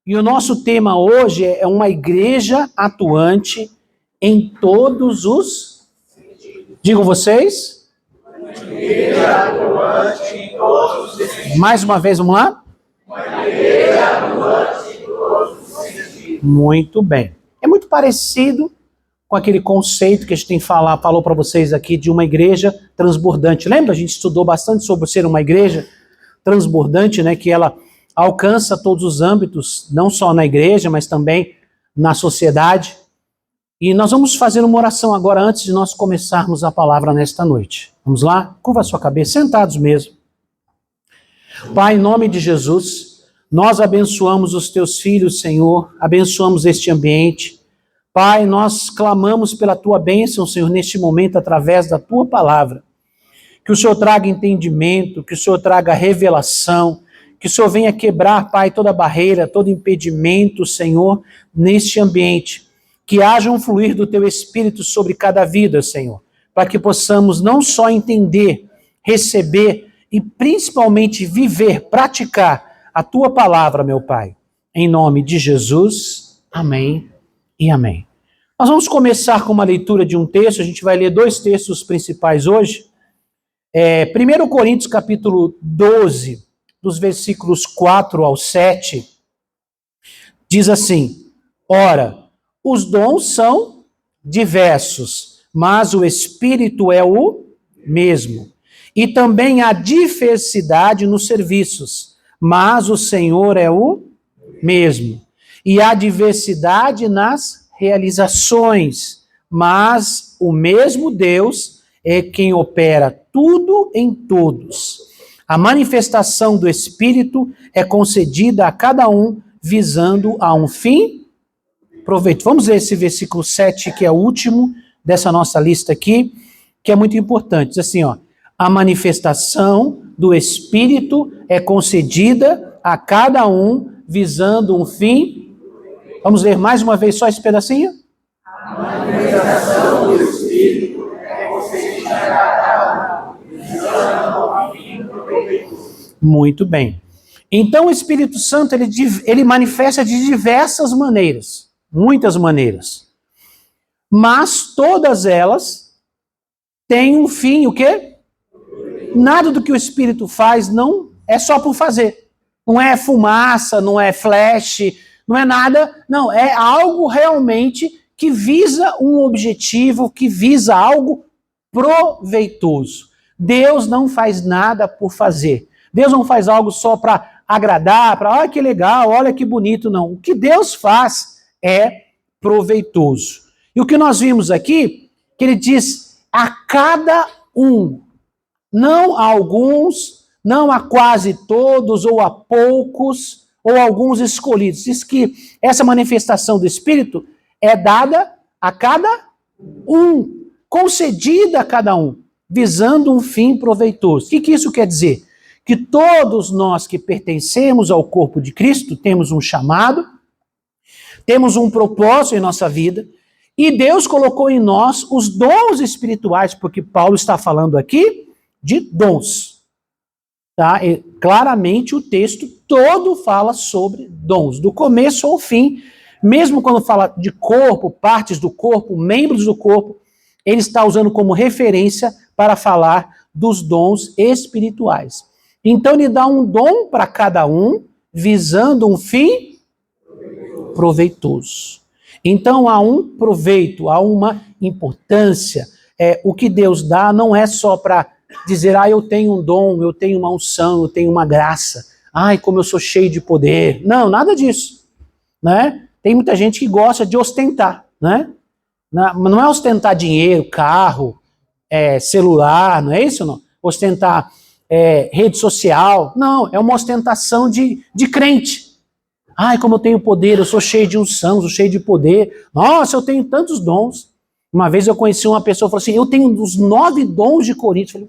E o nosso tema hoje é uma igreja atuante em todos os... Digo vocês? Uma igreja atuante em todos os sentidos. Mais uma vez, vamos lá? Uma igreja atuante em todos os sentidos. Muito bem. É muito parecido com aquele conceito que a gente falou para vocês aqui de uma igreja transbordante. Lembra? A gente estudou bastante sobre ser uma igreja transbordante, né? Que ela alcança todos os âmbitos, não só na igreja, mas também na sociedade. E nós vamos fazer uma oração agora antes de nós começarmos a palavra nesta noite. Vamos lá? Curva a sua cabeça, sentados mesmo. Pai, em nome de Jesus, nós abençoamos os teus filhos, Senhor, abençoamos este ambiente. Pai, nós clamamos pela tua bênção, Senhor, neste momento, através da tua palavra. Que o Senhor traga entendimento, que o Senhor traga revelação, que o Senhor venha quebrar, Pai, toda barreira, todo impedimento, Senhor, neste ambiente. Que haja um fluir do teu Espírito sobre cada vida, Senhor, para que possamos não só entender, receber e principalmente viver, praticar a tua palavra, meu Pai. Em nome de Jesus, amém e amém. Nós vamos começar com uma leitura de um texto, a gente vai ler dois textos principais hoje. 1 Coríntios capítulo 12, dos versículos 4 ao 7, diz assim: Ora, os dons são diversos, mas o Espírito é o mesmo. E também há diversidade nos serviços, mas o Senhor é o mesmo. E há diversidade nas realizações, mas o mesmo Deus é quem opera tudo em todos. A manifestação do Espírito é concedida a cada um, visando a um fim proveito. Vamos ler esse versículo 7, que é o último dessa nossa lista aqui, que é muito importante. Diz assim, ó: a manifestação do Espírito é concedida a cada um, visando um fim. Vamos ler mais uma vez só esse pedacinho? A manifestação do Espírito é concedida a cada um, visando um fim proveitoso. Muito bem. Então o Espírito Santo, ele manifesta de diversas maneiras, muitas maneiras. Mas todas elas têm um fim, o quê? Nada do que o Espírito faz não é só por fazer. Não é fumaça, não é flash, não é nada. Não, é algo realmente que visa um objetivo, que visa algo proveitoso. Deus não faz nada por fazer. Deus não faz algo só para agradar, para, olha que legal, olha que bonito, não. O que Deus faz é proveitoso. E o que nós vimos aqui, que ele diz a cada um, não a alguns, não a quase todos, ou a poucos, ou alguns escolhidos. Diz que essa manifestação do Espírito é dada a cada um, concedida a cada um, visando um fim proveitoso. O que isso quer dizer? Que todos nós que pertencemos ao corpo de Cristo temos um chamado, temos um propósito em nossa vida, e Deus colocou em nós os dons espirituais, porque Paulo está falando aqui de dons. Tá? E, claramente o texto todo fala sobre dons, do começo ao fim, mesmo quando fala de corpo, partes do corpo, membros do corpo, ele está usando como referência para falar dos dons espirituais. Então ele dá um dom para cada um, visando um fim proveitoso. Então há um proveito, há uma importância. O que Deus dá não é só para dizer, eu tenho um dom, eu tenho uma unção, eu tenho uma graça. Ai, como eu sou cheio de poder. Não, nada disso. Né? Tem muita gente que gosta de ostentar. Né? Não é ostentar dinheiro, carro, celular, não é isso? Não? Ostentar rede social. Não, é uma ostentação de crente. Ai, como eu tenho poder, eu sou cheio de unção, sou cheio de poder. Nossa, eu tenho tantos dons. Uma vez eu conheci uma pessoa que falou assim, eu tenho os 9 dons de Coríntios. Eu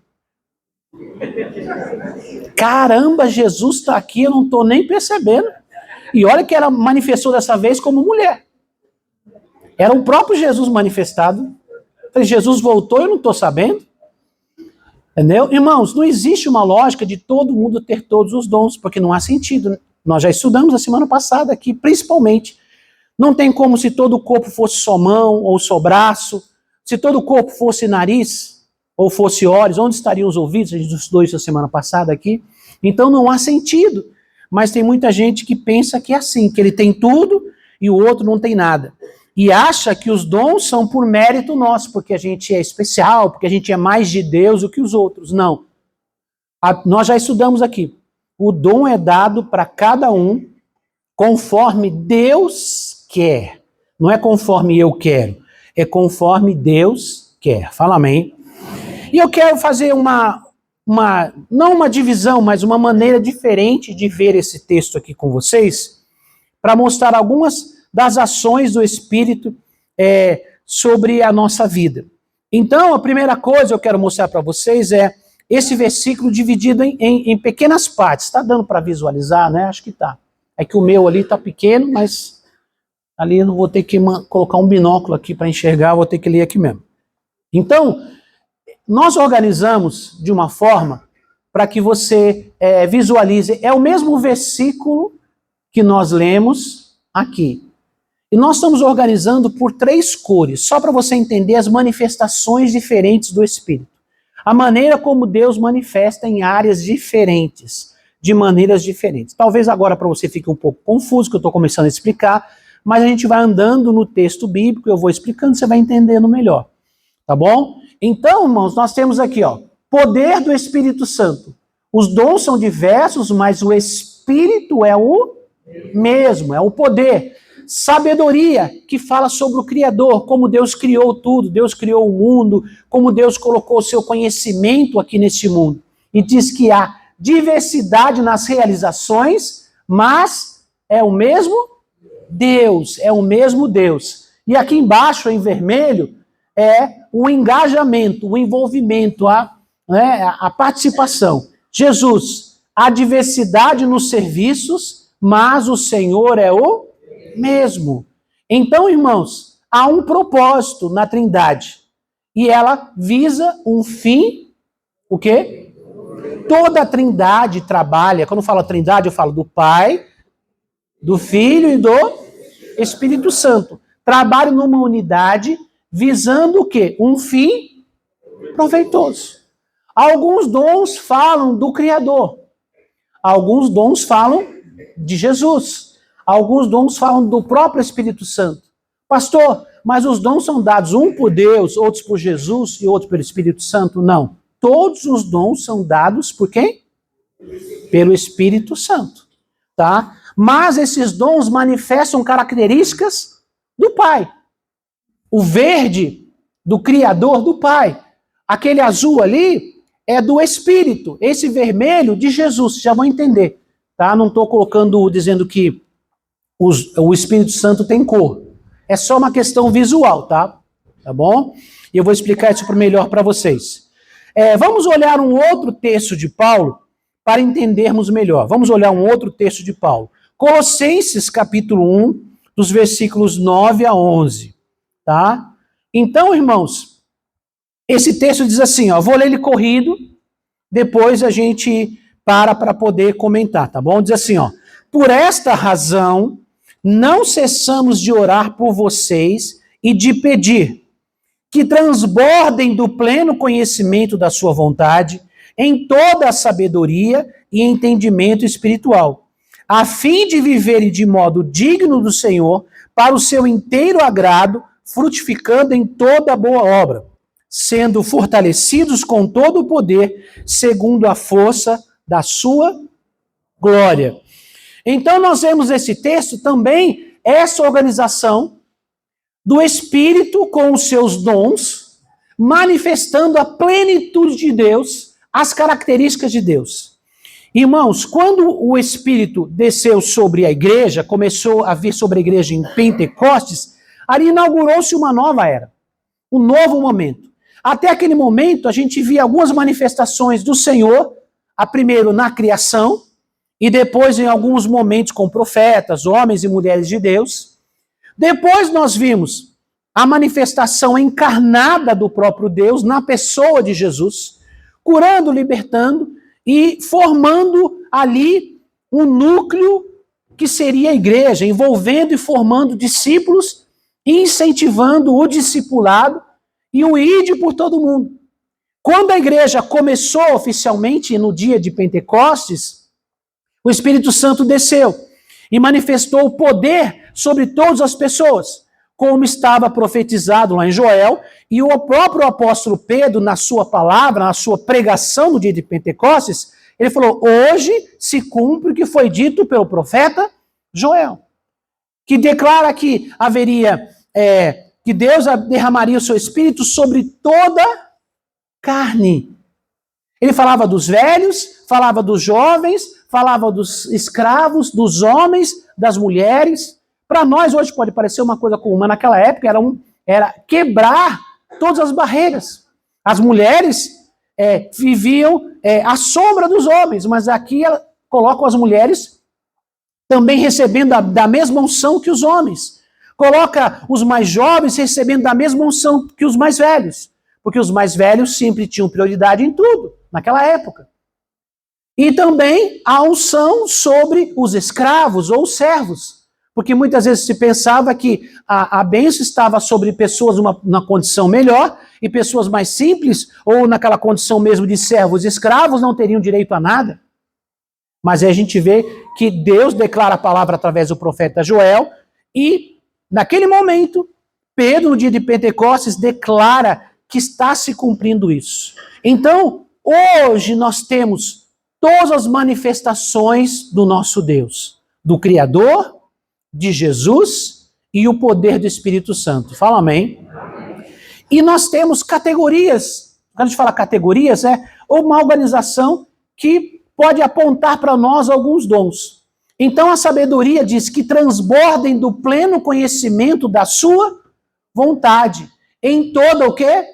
falei, caramba, Jesus está aqui, eu não estou nem percebendo. E olha que ela manifestou dessa vez como mulher. Era o próprio Jesus manifestado. Eu falei, Jesus voltou, eu não estou sabendo. Entendeu? Irmãos, não existe uma lógica de todo mundo ter todos os dons, porque não há sentido. Nós já estudamos a semana passada aqui, principalmente. Não tem como se todo o corpo fosse só mão ou só braço, se todo o corpo fosse nariz ou fosse olhos, onde estariam os ouvidos? A gente estudou isso a semana passada aqui. Então não há sentido. Mas tem muita gente que pensa que é assim, que ele tem tudo e o outro não tem nada. E acha que os dons são por mérito nosso, porque a gente é especial, porque a gente é mais de Deus do que os outros. Não. Nós já estudamos aqui. O dom é dado para cada um conforme Deus quer. Não é conforme eu quero. É conforme Deus quer. Fala amém. E eu quero fazer não uma divisão, mas uma maneira diferente de ver esse texto aqui com vocês, para mostrar algumas das ações do Espírito sobre a nossa vida. Então, a primeira coisa que eu quero mostrar para vocês é esse versículo dividido em pequenas partes. Está dando para visualizar, né? Acho que está. É que o meu ali está pequeno, mas ali eu não vou ter que colocar um binóculo aqui para enxergar, vou ter que ler aqui mesmo. Então, nós organizamos de uma forma para que você visualize. É o mesmo versículo que nós lemos aqui. E nós estamos organizando por 3 cores, só para você entender as manifestações diferentes do Espírito. A maneira como Deus manifesta em áreas diferentes, de maneiras diferentes. Talvez agora para você fique um pouco confuso, que eu estou começando a explicar, mas a gente vai andando no texto bíblico, eu vou explicando, você vai entendendo melhor. Tá bom? Então, irmãos, nós temos aqui, poder do Espírito Santo. Os dons são diversos, mas o Espírito é o mesmo, é o poder. Sabedoria, que fala sobre o Criador, como Deus criou tudo, Deus criou o mundo, como Deus colocou o seu conhecimento aqui neste mundo. E diz que há diversidade nas realizações, mas é o mesmo Deus, é o mesmo Deus. E aqui embaixo, em vermelho, é o engajamento, o envolvimento, a participação. Jesus, há diversidade nos serviços, mas o Senhor é o mesmo. Então, irmãos, há um propósito na Trindade. E ela visa um fim, o quê? Toda a Trindade trabalha, quando eu falo Trindade, eu falo do Pai, do Filho e do Espírito Santo. Trabalham numa unidade visando o quê? Um fim proveitoso. Alguns dons falam do Criador. Alguns dons falam de Jesus. Alguns dons falam do próprio Espírito Santo. Pastor, mas os dons são dados um por Deus, outros por Jesus e outros pelo Espírito Santo? Não. Todos os dons são dados por quem? Pelo Espírito Santo. Tá? Mas esses dons manifestam características do Pai. O verde do Criador, do Pai. Aquele azul ali é do Espírito. Esse vermelho de Jesus. Já vão entender. Tá? Não estou dizendo que o Espírito Santo tem cor. É só uma questão visual, tá? Tá bom? E eu vou explicar isso melhor para vocês. Vamos olhar um outro texto de Paulo para entendermos melhor. Vamos olhar um outro texto de Paulo. Colossenses, capítulo 1, dos versículos 9 a 11. Tá? Então, irmãos, esse texto diz assim, vou ler ele corrido, depois a gente para poder comentar, tá bom? Diz assim, por esta razão, não cessamos de orar por vocês e de pedir que transbordem do pleno conhecimento da sua vontade em toda a sabedoria e entendimento espiritual, a fim de viverem de modo digno do Senhor, para o seu inteiro agrado, frutificando em toda boa obra, sendo fortalecidos com todo o poder, segundo a força da sua glória. Então nós vemos esse texto também, essa organização do Espírito com os seus dons, manifestando a plenitude de Deus, as características de Deus. Irmãos, quando o Espírito desceu sobre a igreja, começou a vir sobre a igreja em Pentecostes, ali inaugurou-se uma nova era, um novo momento. Até aquele momento, a gente via algumas manifestações do Senhor, a primeiro na criação, e depois em alguns momentos com profetas, homens e mulheres de Deus. Depois nós vimos a manifestação encarnada do próprio Deus na pessoa de Jesus, curando, libertando e formando ali um núcleo que seria a igreja, envolvendo e formando discípulos, incentivando o discipulado e o ide por todo mundo. Quando a igreja começou oficialmente no dia de Pentecostes, o Espírito Santo desceu e manifestou o poder sobre todas as pessoas, como estava profetizado lá em Joel, e o próprio apóstolo Pedro, na sua palavra, na sua pregação no dia de Pentecostes, ele falou, hoje se cumpre o que foi dito pelo profeta Joel, que declara que haveria, que Deus derramaria o seu Espírito sobre toda carne. Ele falava dos velhos, falava dos jovens, falava dos escravos, dos homens, das mulheres. Para nós hoje pode parecer uma coisa comum, mas naquela época era quebrar todas as barreiras. As mulheres viviam à sombra dos homens, mas aqui ela coloca as mulheres também recebendo da mesma unção que os homens. Coloca os mais jovens recebendo da mesma unção que os mais velhos. Porque os mais velhos sempre tinham prioridade em tudo, naquela época. E também a unção sobre os escravos ou os servos. Porque muitas vezes se pensava que a bênção estava sobre pessoas numa condição melhor e pessoas mais simples, ou naquela condição mesmo de servos e escravos, não teriam direito a nada. Mas aí a gente vê que Deus declara a palavra através do profeta Joel e, naquele momento, Pedro, no dia de Pentecostes, declara que está se cumprindo isso. Então, hoje nós temos todas as manifestações do nosso Deus, do Criador, de Jesus e o poder do Espírito Santo. Fala amém. E nós temos categorias. Quando a gente fala categorias, uma organização que pode apontar para nós alguns dons. Então a sabedoria diz que transbordem do pleno conhecimento da sua vontade. Em toda o quê?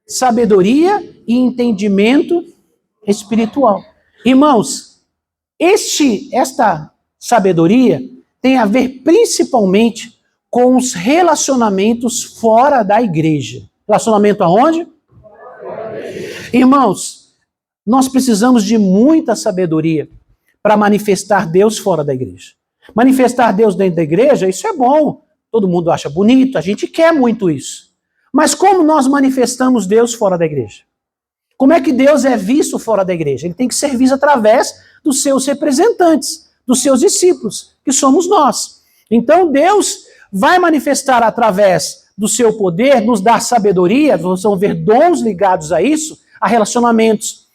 Sabedoria e entendimento espiritual. Irmãos, esta sabedoria tem a ver principalmente com os relacionamentos fora da igreja. Relacionamento aonde? Irmãos, nós precisamos de muita sabedoria para manifestar Deus fora da igreja. Manifestar Deus dentro da igreja, isso é bom. Todo mundo acha bonito, a gente quer muito isso. Mas como nós manifestamos Deus fora da igreja? Como é que Deus é visto fora da igreja? Ele tem que ser visto através dos seus representantes, dos seus discípulos, que somos nós. Então Deus vai manifestar através do seu poder, nos dar sabedoria, vamos ver dons ligados a isso, a relacionamentos,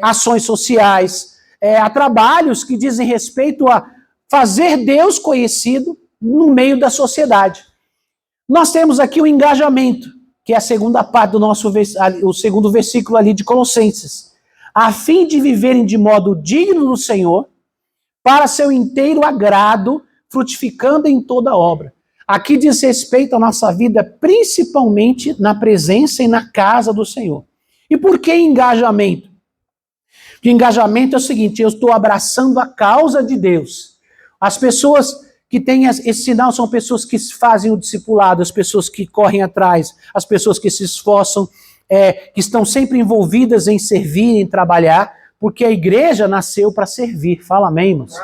ações sociais, a trabalhos que dizem respeito a fazer Deus conhecido no meio da sociedade. Nós temos aqui o engajamento, que é a segunda parte do o segundo versículo ali de Colossenses. A fim de viverem de modo digno do Senhor, para seu inteiro agrado, frutificando em toda obra. Aqui diz respeito à nossa vida, principalmente na presença e na casa do Senhor. E por que engajamento? O engajamento é o seguinte, eu estou abraçando a causa de Deus. As pessoas que têm esse sinal são pessoas que fazem o discipulado, as pessoas que correm atrás, as pessoas que se esforçam, que estão sempre envolvidas em servir, em trabalhar, porque a igreja nasceu para servir. Fala amém, irmãos?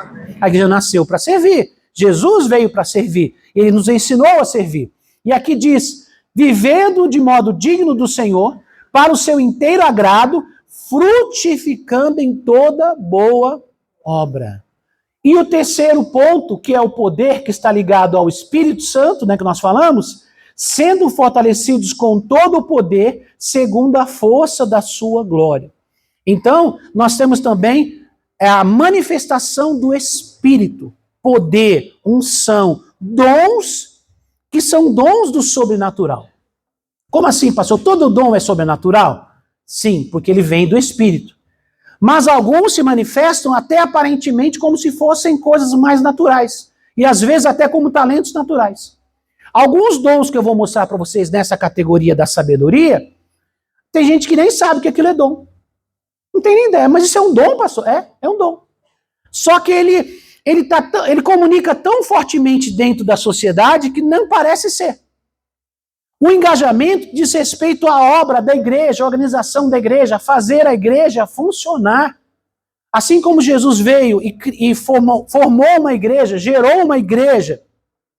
A igreja nasceu para servir. Jesus veio para servir. Ele nos ensinou a servir. E aqui diz, vivendo de modo digno do Senhor, para o seu inteiro agrado, frutificando em toda boa obra. E o terceiro ponto, que é o poder que está ligado ao Espírito Santo, que nós falamos, sendo fortalecidos com todo o poder, segundo a força da sua glória. Então, nós temos também a manifestação do Espírito, poder, unção, dons, que são dons do sobrenatural. Como assim, pastor? Todo dom é sobrenatural? Sim, porque ele vem do Espírito. Mas alguns se manifestam até aparentemente como se fossem coisas mais naturais. E às vezes até como talentos naturais. Alguns dons que eu vou mostrar para vocês nessa categoria da sabedoria, tem gente que nem sabe que aquilo é dom. Não tem nem ideia, mas isso é um dom, pastor? É um dom. Só que ele comunica tão fortemente dentro da sociedade que não parece ser. O engajamento diz respeito à obra da igreja, a organização da igreja, fazer a igreja funcionar. Assim como Jesus veio e formou uma igreja, gerou uma igreja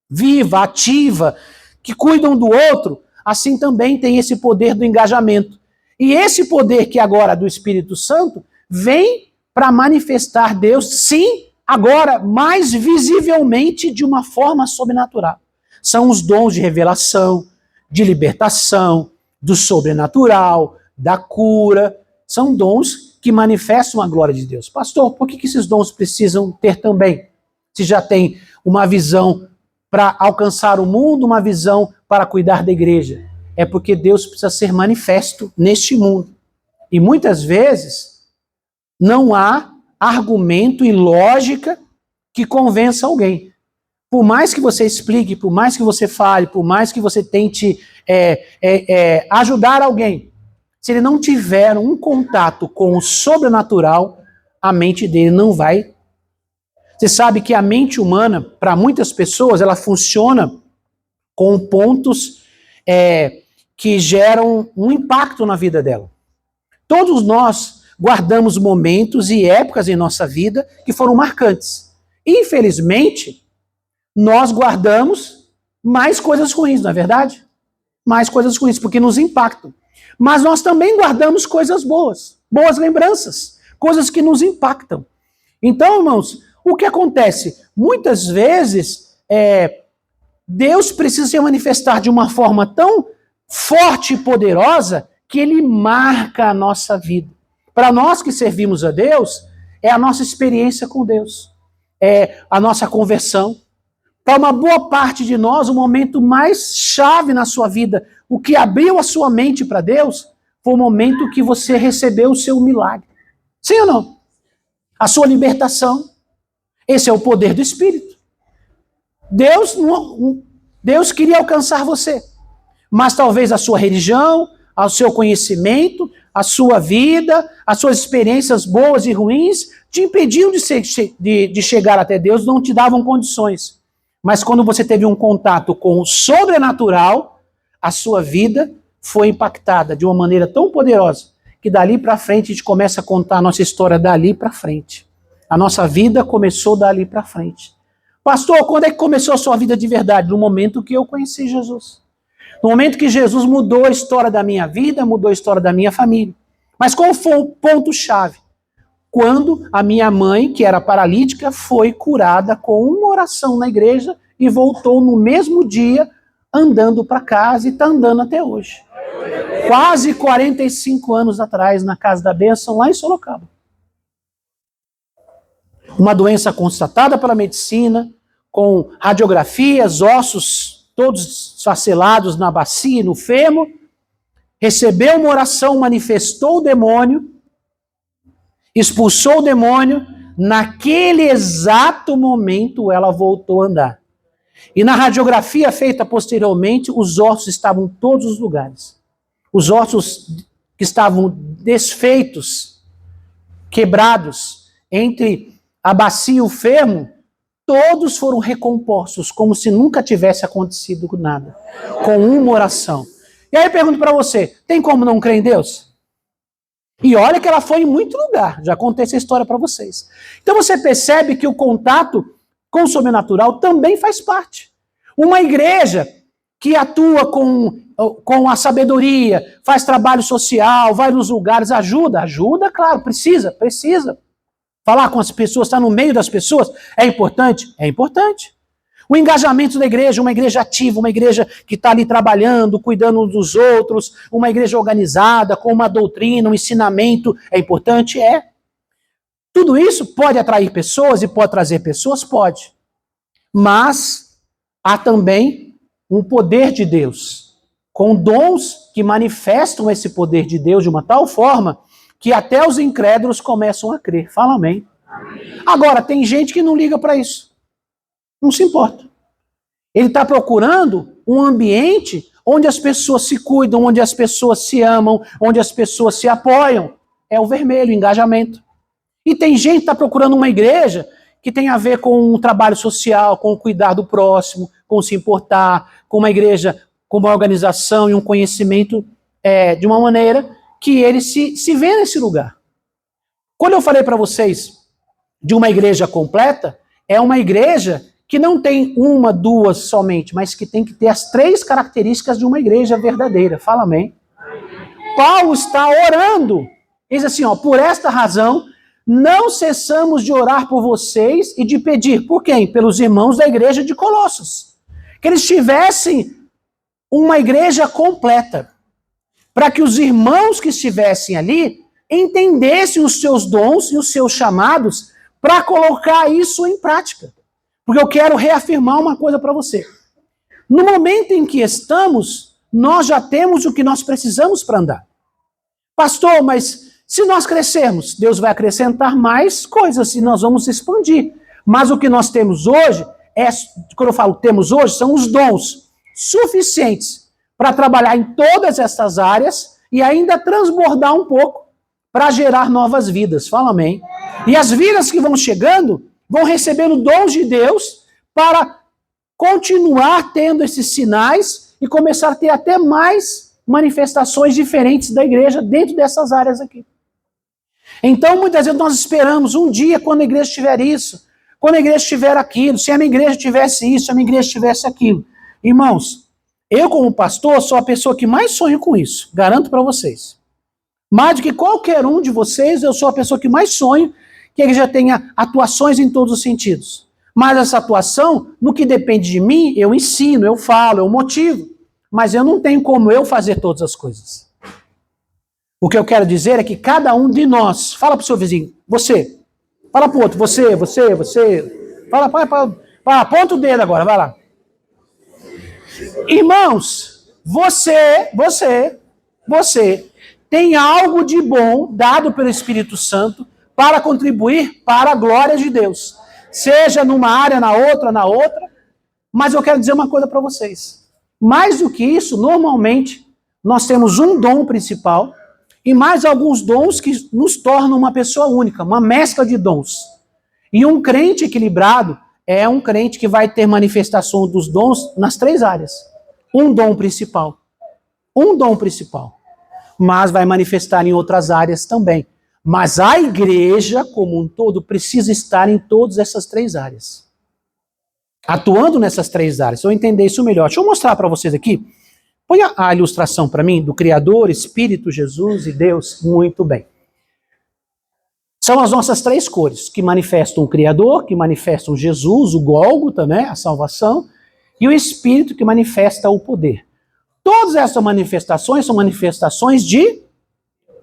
viva, ativa, que cuidam do outro, assim também tem esse poder do engajamento. E esse poder que agora é do Espírito Santo vem para manifestar Deus, sim, agora mais visivelmente de uma forma sobrenatural. São os dons de revelação, de libertação, do sobrenatural, da cura. São dons que manifestam a glória de Deus. Pastor, por que esses dons precisam ter também? Se já tem uma visão para alcançar o mundo, uma visão para cuidar da igreja. É porque Deus precisa ser manifesto neste mundo. E muitas vezes não há argumento e lógica que convença alguém. Por mais que você explique, por mais que você fale, por mais que você tente ajudar alguém, se ele não tiver um contato com o sobrenatural, a mente dele não vai. Você sabe que a mente humana, para muitas pessoas, ela funciona com pontos que geram um impacto na vida dela. Todos nós guardamos momentos e épocas em nossa vida que foram marcantes. Infelizmente, nós guardamos mais coisas ruins, não é verdade? Mais coisas ruins, porque nos impactam. Mas nós também guardamos coisas boas, boas lembranças, coisas que nos impactam. Então, irmãos, o que acontece? Muitas vezes, Deus precisa se manifestar de uma forma tão forte e poderosa que ele marca a nossa vida. Para nós que servimos a Deus, é a nossa experiência com Deus, é a nossa conversão. Para uma boa parte de nós, o momento mais chave na sua vida, o que abriu a sua mente para Deus, foi o momento que você recebeu o seu milagre. Sim ou não? A sua libertação. Esse é o poder do Espírito. Deus queria alcançar você, mas talvez a sua religião, o seu conhecimento, a sua vida, as suas experiências boas e ruins te impediam de chegar até Deus, não te davam condições. Mas quando você teve um contato com o sobrenatural, a sua vida foi impactada de uma maneira tão poderosa que dali para frente a gente começa a contar a nossa história dali para frente. A nossa vida começou dali para frente. Pastor, quando é que começou a sua vida de verdade? No momento que eu conheci Jesus. No momento que Jesus mudou a história da minha vida, mudou a história da minha família. Mas qual foi o ponto-chave? Quando a minha mãe, que era paralítica, foi curada com uma oração na igreja e voltou no mesmo dia andando para casa e está andando até hoje. Quase 45 anos atrás, na Casa da Bênção, lá em Sorocaba. Uma doença constatada pela medicina, com radiografias, ossos todos esfacelados na bacia e no fêmur, recebeu uma oração, manifestou o demônio, expulsou o demônio, naquele exato momento ela voltou a andar. E na radiografia feita posteriormente, os ossos estavam em todos os lugares. Os ossos que estavam desfeitos, quebrados, entre a bacia e o fêmur, todos foram recompostos, como se nunca tivesse acontecido nada, com uma oração. E aí eu pergunto para você, tem como não crer em Deus? E olha que ela foi em muito lugar, já contei essa história para vocês. Então você percebe que o contato com o sobrenatural também faz parte. Uma igreja que atua com a sabedoria, faz trabalho social, vai nos lugares, ajuda, claro, precisa. Falar com as pessoas, estar no meio das pessoas, é importante? É importante. O engajamento da igreja, uma igreja ativa, uma igreja que está ali trabalhando, cuidando dos outros, uma igreja organizada, com uma doutrina, um ensinamento, é importante? É. Tudo isso pode atrair pessoas e pode trazer pessoas? Pode. Mas há também um poder de Deus, com dons que manifestam esse poder de Deus de uma tal forma que até os incrédulos começam a crer. Fala amém. Agora, tem gente que não liga para isso. Não se importa. Ele está procurando um ambiente onde as pessoas se cuidam, onde as pessoas se amam, onde as pessoas se apoiam. É o vermelho, o engajamento. E tem gente que está procurando uma igreja que tem a ver com um trabalho social, com o cuidar do próximo, com se importar, com uma igreja com uma organização e um conhecimento de uma maneira que ele se vê nesse lugar. Quando eu falei para vocês de uma igreja completa, é uma igreja que não tem uma, duas somente, mas que tem que ter as 3 características de uma igreja verdadeira. Fala amém. Paulo está orando. Diz assim, ó, por esta razão, não cessamos de orar por vocês e de pedir, por quem? Pelos irmãos da igreja de Colossos. Que eles tivessem uma igreja completa. Para que os irmãos que estivessem ali entendessem os seus dons e os seus chamados para colocar isso em prática. Porque eu quero reafirmar uma coisa para você. No momento em que estamos, nós já temos o que nós precisamos para andar. Pastor, mas se nós crescermos, Deus vai acrescentar mais coisas e nós vamos expandir. Mas o que nós temos hoje, quando eu falo temos hoje, são os dons suficientes para trabalhar em todas essas áreas e ainda transbordar um pouco para gerar novas vidas. Fala amém. E as vidas que vão chegando vão recebendo dons de Deus para continuar tendo esses sinais e começar a ter até mais manifestações diferentes da igreja dentro dessas áreas aqui. Então, muitas vezes nós esperamos um dia quando a igreja tiver isso, quando a igreja tiver aquilo, se a minha igreja tivesse isso, se a minha igreja tivesse aquilo. Irmãos, eu como pastor sou a pessoa que mais sonho com isso, garanto para vocês. Mais do que qualquer um de vocês, eu sou a pessoa que mais sonho que a igreja tenha atuações em todos os sentidos. Mas essa atuação, no que depende de mim, eu ensino, eu falo, eu motivo. Mas eu não tenho como eu fazer todas as coisas. O que eu quero dizer é que cada um de nós, fala para o seu vizinho, você, fala para o outro, você, fala, aponta o dedo agora, vai lá. Irmãos, você tem algo de bom dado pelo Espírito Santo para contribuir para a glória de Deus. Seja numa área, na outra, mas eu quero dizer uma coisa para vocês. Mais do que isso, normalmente, nós temos um dom principal e mais alguns dons que nos tornam uma pessoa única, uma mescla de dons. E um crente equilibrado é um crente que vai ter manifestação dos dons nas 3 áreas. Um dom principal, mas vai manifestar em outras áreas também. Mas a igreja, como um todo, precisa estar em todas essas 3 áreas. Atuando nessas 3 áreas. Se eu entender isso melhor. Deixa eu mostrar para vocês aqui. Põe a ilustração para mim do Criador, Espírito, Jesus e Deus. Muito bem. São as nossas 3 cores, que manifestam o Criador, que manifestam Jesus, o Gólgota, né, a salvação, e o Espírito, que manifesta o poder. Todas essas manifestações são manifestações de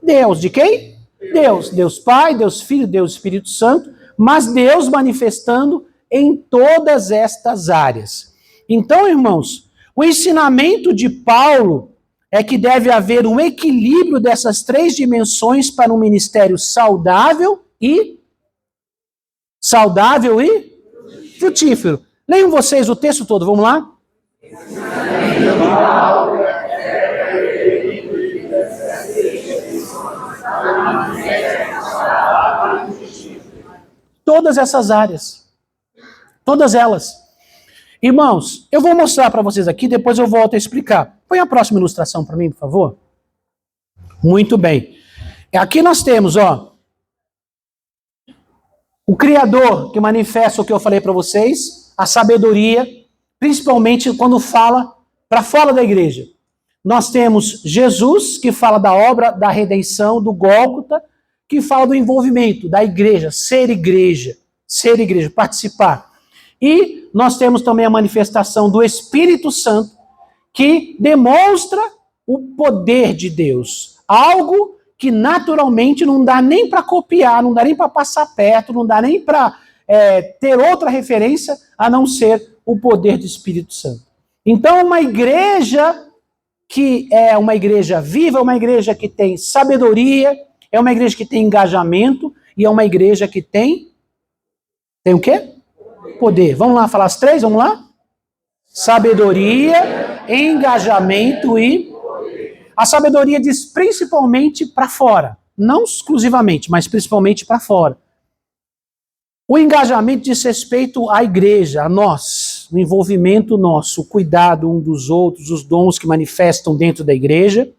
Deus. De quem? Deus. Deus Pai, Deus Filho, Deus Espírito Santo, mas Deus manifestando em todas estas áreas. Então, irmãos, o ensinamento de Paulo é que deve haver um equilíbrio dessas 3 dimensões para um ministério saudável e frutífero. Leiam vocês o texto todo, vamos lá? Todas essas áreas. Todas elas. Irmãos, eu vou mostrar para vocês aqui, depois eu volto a explicar. Põe a próxima ilustração para mim, por favor. Muito bem. Aqui nós temos, ó, o Criador que manifesta o que eu falei para vocês, a sabedoria, principalmente quando fala para fora da igreja. Nós temos Jesus, que fala da obra da redenção, do Gólgota, que fala do envolvimento da igreja, ser igreja, participar. E nós temos também a manifestação do Espírito Santo, que demonstra o poder de Deus. Algo que naturalmente não dá nem para copiar, não dá nem para passar perto, não dá nem para ter outra referência a não ser o poder do Espírito Santo. Então, uma igreja que é uma igreja viva, é uma igreja que tem sabedoria, é uma igreja que tem engajamento e é uma igreja que tem o quê? Poder. Vamos lá falar as 3? Vamos lá? Sabedoria, engajamento e... A sabedoria diz principalmente para fora. Não exclusivamente, mas principalmente para fora. O engajamento diz respeito à igreja, a nós. O envolvimento nosso, o cuidado um dos outros, os dons que manifestam dentro da igreja.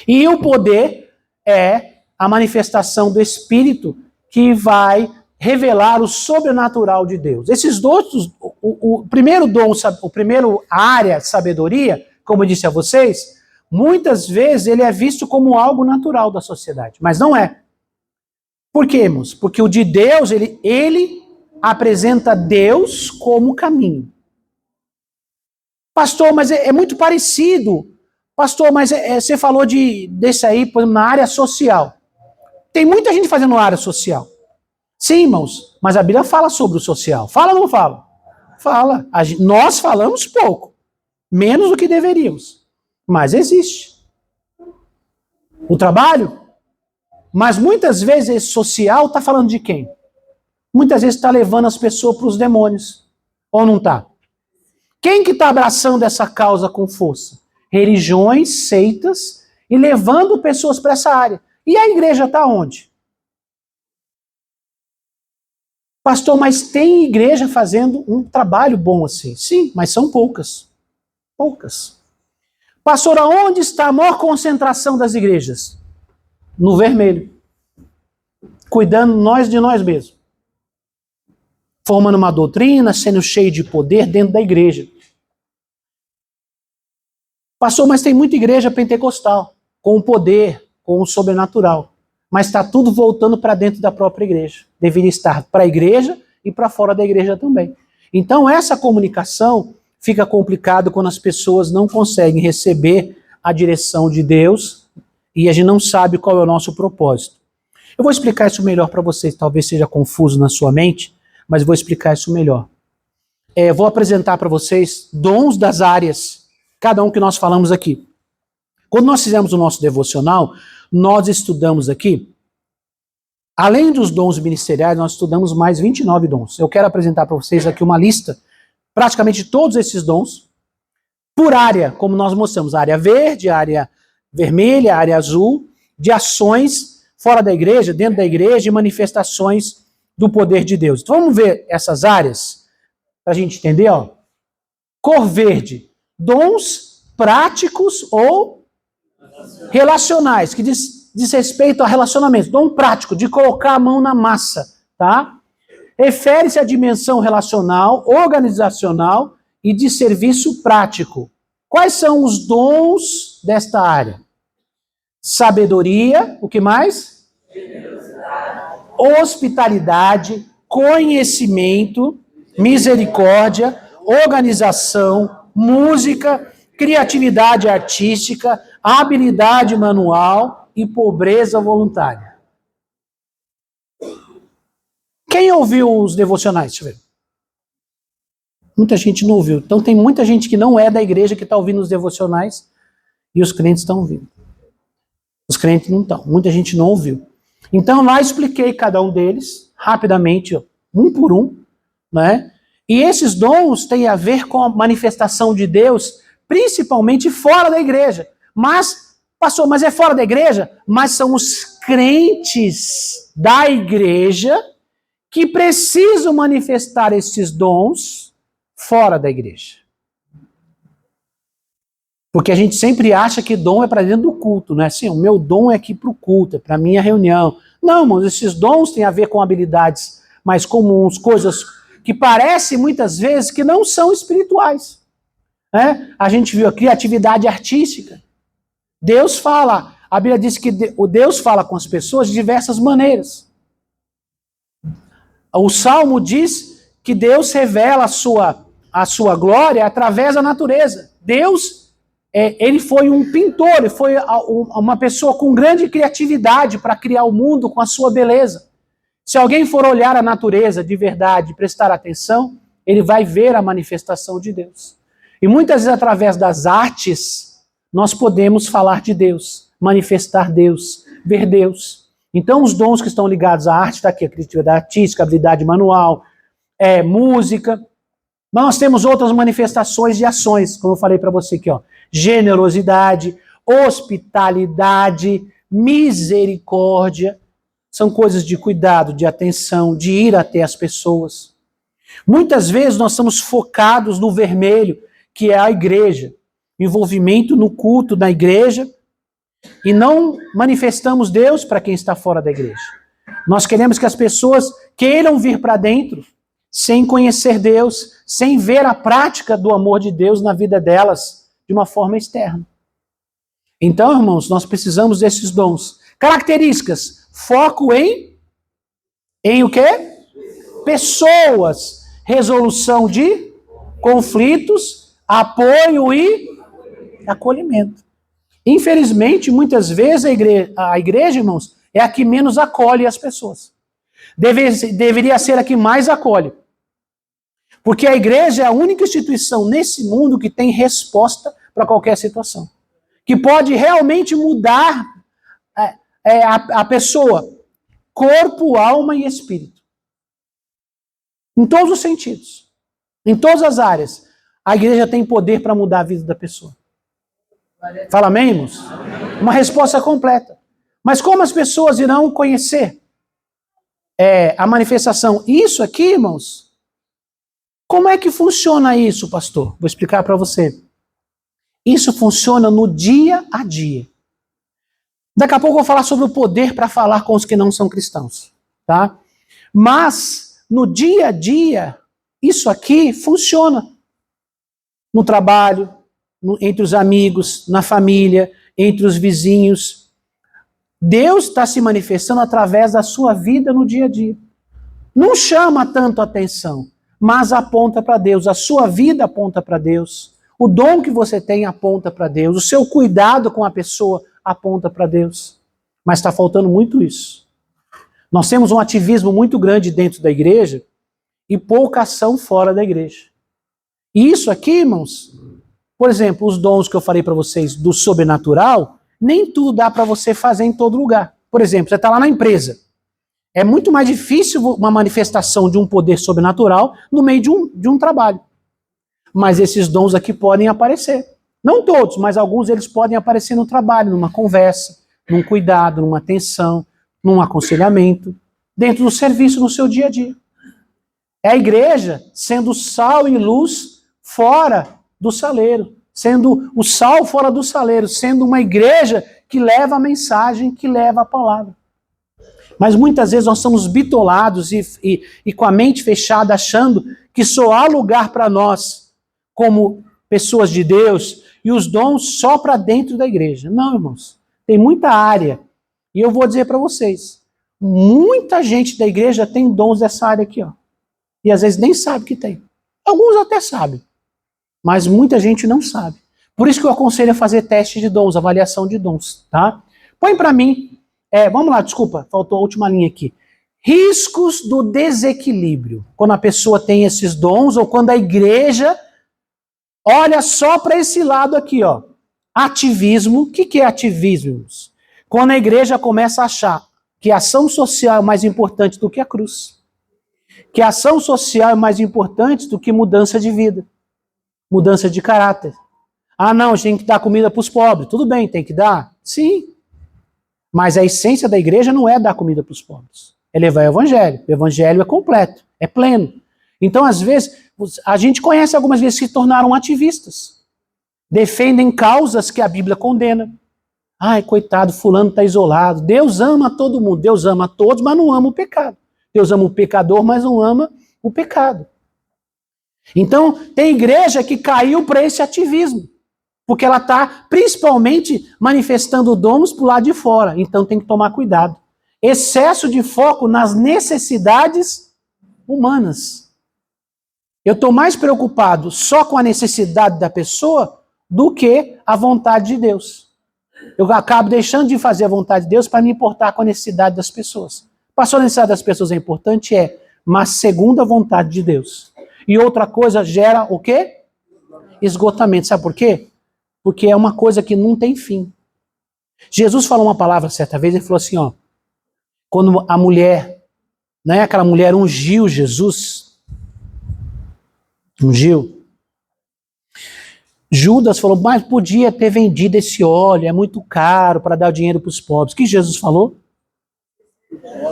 E o poder é a manifestação do Espírito que vai revelar o sobrenatural de Deus. Esses dons, o primeiro dom, o primeiro área, sabedoria, como eu disse a vocês, muitas vezes ele é visto como algo natural da sociedade, mas não é. Por quê, irmãos? Porque o de Deus, ele apresenta Deus como caminho. Pastor, mas é muito parecido. Pastor, mas você falou desse aí, por exemplo, na área social. Tem muita gente fazendo na área social. Sim, irmãos, mas a Bíblia fala sobre o social. Fala ou não fala? Fala. Nós falamos pouco. Menos do que deveríamos. Mas existe. O trabalho? Mas muitas vezes esse social está falando de quem? Muitas vezes está levando as pessoas para os demônios. Ou não está? Quem que está abraçando essa causa com força? Religiões, seitas, e levando pessoas para essa área. E a igreja está onde? Pastor, mas tem igreja fazendo um trabalho bom assim. Sim, mas são poucas. Poucas. Pastor, aonde está a maior concentração das igrejas? No vermelho. Cuidando nós de nós mesmos. Formando uma doutrina, sendo cheio de poder dentro da igreja. Pastor, mas tem muita igreja pentecostal, com o poder, com o sobrenatural. Mas está tudo voltando para dentro da própria igreja. Deveria estar para a igreja e para fora da igreja também. Então essa comunicação fica complicada quando as pessoas não conseguem receber a direção de Deus e a gente não sabe qual é o nosso propósito. Eu vou explicar isso melhor para vocês, talvez seja confuso na sua mente, mas vou explicar isso melhor. Vou apresentar para vocês dons das áreas, cada um que nós falamos aqui. Quando nós fizemos o nosso devocional, nós estudamos aqui, além dos dons ministeriais, nós estudamos mais 29 dons. Eu quero apresentar para vocês aqui uma lista, praticamente todos esses dons, por área, como nós mostramos, área verde, área vermelha, área azul, de ações fora da igreja, dentro da igreja e manifestações do poder de Deus. Então vamos ver essas áreas, para a gente entender, ó. Cor verde, dons práticos ou relacionais, que diz respeito a relacionamentos. Dom prático, de colocar a mão na massa, tá? Refere-se à dimensão relacional, organizacional e de serviço prático. Quais são os dons desta área? Sabedoria, o que mais? Hospitalidade, conhecimento, misericórdia, organização, música, criatividade artística, habilidade manual e pobreza voluntária. Quem ouviu os devocionais? Deixa eu ver. Muita gente não ouviu. Então tem muita gente que não é da igreja que está ouvindo os devocionais e os crentes estão ouvindo. Os crentes não estão. Muita gente não ouviu. Então lá expliquei cada um deles, rapidamente, um por um, né? E esses dons têm a ver com a manifestação de Deus, principalmente fora da igreja. Mas, pastor, mas é fora da igreja? Mas são os crentes da igreja que precisam manifestar esses dons fora da igreja. Porque a gente sempre acha que dom é para dentro do culto, né? Assim, o meu dom é aqui para o culto, é para a minha reunião. Não, irmãos, esses dons têm a ver com habilidades mais comuns, coisas que parecem muitas vezes que não são espirituais. Né? A gente viu a criatividade artística. Deus fala, a Bíblia diz que Deus fala com as pessoas de diversas maneiras. O Salmo diz que Deus revela a sua glória através da natureza. Deus, ele foi um pintor, ele foi uma pessoa com grande criatividade para criar o mundo com a sua beleza. Se alguém for olhar a natureza de verdade, prestar atenção, ele vai ver a manifestação de Deus. E muitas vezes através das artes, nós podemos falar de Deus, manifestar Deus, ver Deus. Então os dons que estão ligados à arte, está aqui, a criatividade artística, habilidade manual, música. Mas nós temos outras manifestações de ações, como eu falei para você aqui, ó. Generosidade, hospitalidade, misericórdia. São coisas de cuidado, de atenção, de ir até as pessoas. Muitas vezes nós estamos focados no vermelho, que é a igreja. Envolvimento no culto da igreja, E não manifestamos Deus para quem está fora da igreja. Nós queremos que as pessoas queiram vir para dentro, sem conhecer Deus, sem ver a prática do amor de Deus na vida delas, de uma forma externa. Então, irmãos, nós precisamos desses dons. Características: foco em o quê? Pessoas, resolução de conflitos, apoio e acolhimento. Infelizmente, muitas vezes a igreja, irmãos, é a que menos acolhe as pessoas. Deveria ser a que mais acolhe. Porque a igreja é a única instituição nesse mundo que tem resposta para qualquer situação. Que pode realmente mudar a pessoa, corpo, alma e espírito. Em todos os sentidos. Em todas as áreas. A igreja tem poder para mudar a vida da pessoa. Fala amém, irmãos? Amém. Uma resposta completa. Mas como as pessoas irão conhecer a manifestação? Isso aqui, irmãos, como é que funciona isso, pastor? Vou explicar para você. Isso funciona no dia a dia. Daqui a pouco eu vou falar sobre o poder para falar com os que não são cristãos, tá? Mas, no dia a dia, isso aqui funciona. No trabalho, entre os amigos, na família, entre os vizinhos. Deus está se manifestando através da sua vida no dia a dia. Não chama tanto atenção, mas aponta para Deus. A sua vida aponta para Deus. O dom que você tem aponta para Deus. O seu cuidado com a pessoa aponta para Deus. Mas está faltando muito isso. Nós temos um ativismo muito grande dentro da igreja e pouca ação fora da igreja. E isso aqui, irmãos, por exemplo, os dons que eu falei para vocês do sobrenatural, nem tudo dá para você fazer em todo lugar. Por exemplo, você está lá na empresa. É muito mais difícil uma manifestação de um poder sobrenatural no meio de um trabalho. Mas esses dons aqui podem aparecer. Não todos, mas alguns eles podem aparecer no trabalho, numa conversa, num cuidado, numa atenção, num aconselhamento, dentro do serviço, no seu dia a dia. É a igreja sendo sal e luz fora do saleiro, sendo o sal fora do saleiro, sendo uma igreja que leva a mensagem, que leva a palavra. Mas muitas vezes nós somos bitolados e com a mente fechada, achando que só há lugar para nós, como pessoas de Deus, e os dons só para dentro da igreja. Não, irmãos. Tem muita área. E eu vou dizer para vocês, muita gente da igreja tem dons dessa área aqui, ó. E às vezes nem sabe que tem. Alguns até sabem. Mas muita gente não sabe. Por isso que eu aconselho a fazer teste de dons, avaliação de dons, tá? Põe para mim, vamos lá, desculpa, faltou a última linha aqui. Riscos do desequilíbrio. Quando a pessoa tem esses dons ou quando a igreja olha só para esse lado aqui, ó. Ativismo. O que é ativismo? Quando a igreja começa a achar que a ação social é mais importante do que a cruz. Que a ação social é mais importante do que mudança de vida. Mudança de caráter. Ah, não, a gente tem que dar comida para os pobres. Tudo bem, tem que dar? Sim. Mas a essência da igreja não é dar comida para os pobres. É levar o evangelho. O evangelho é completo, é pleno. Então, às vezes, a gente conhece algumas vezes que se tornaram ativistas. Defendem causas que a Bíblia condena. Ai, coitado, fulano está isolado. Deus ama todo mundo. Deus ama a todos, mas não ama o pecado. Deus ama o pecador, mas não ama o pecado. Então, tem igreja que caiu para esse ativismo. Porque ela está principalmente manifestando dons para o lado de fora. Então tem que tomar cuidado. Excesso de foco nas necessidades humanas. Eu estou mais preocupado só com a necessidade da pessoa do que a vontade de Deus. Eu acabo deixando de fazer a vontade de Deus para me importar com a necessidade das pessoas. Passou a necessidade das pessoas é importante? Mas segundo a vontade de Deus. E outra coisa gera o quê? Esgotamento. Sabe por quê? Porque é uma coisa que não tem fim. Jesus falou uma palavra certa vez, ele falou assim, ó, quando a mulher, né, aquela mulher ungiu Jesus, Judas falou, mas podia ter vendido esse óleo, é muito caro para dar o dinheiro para os pobres. O que Jesus falou?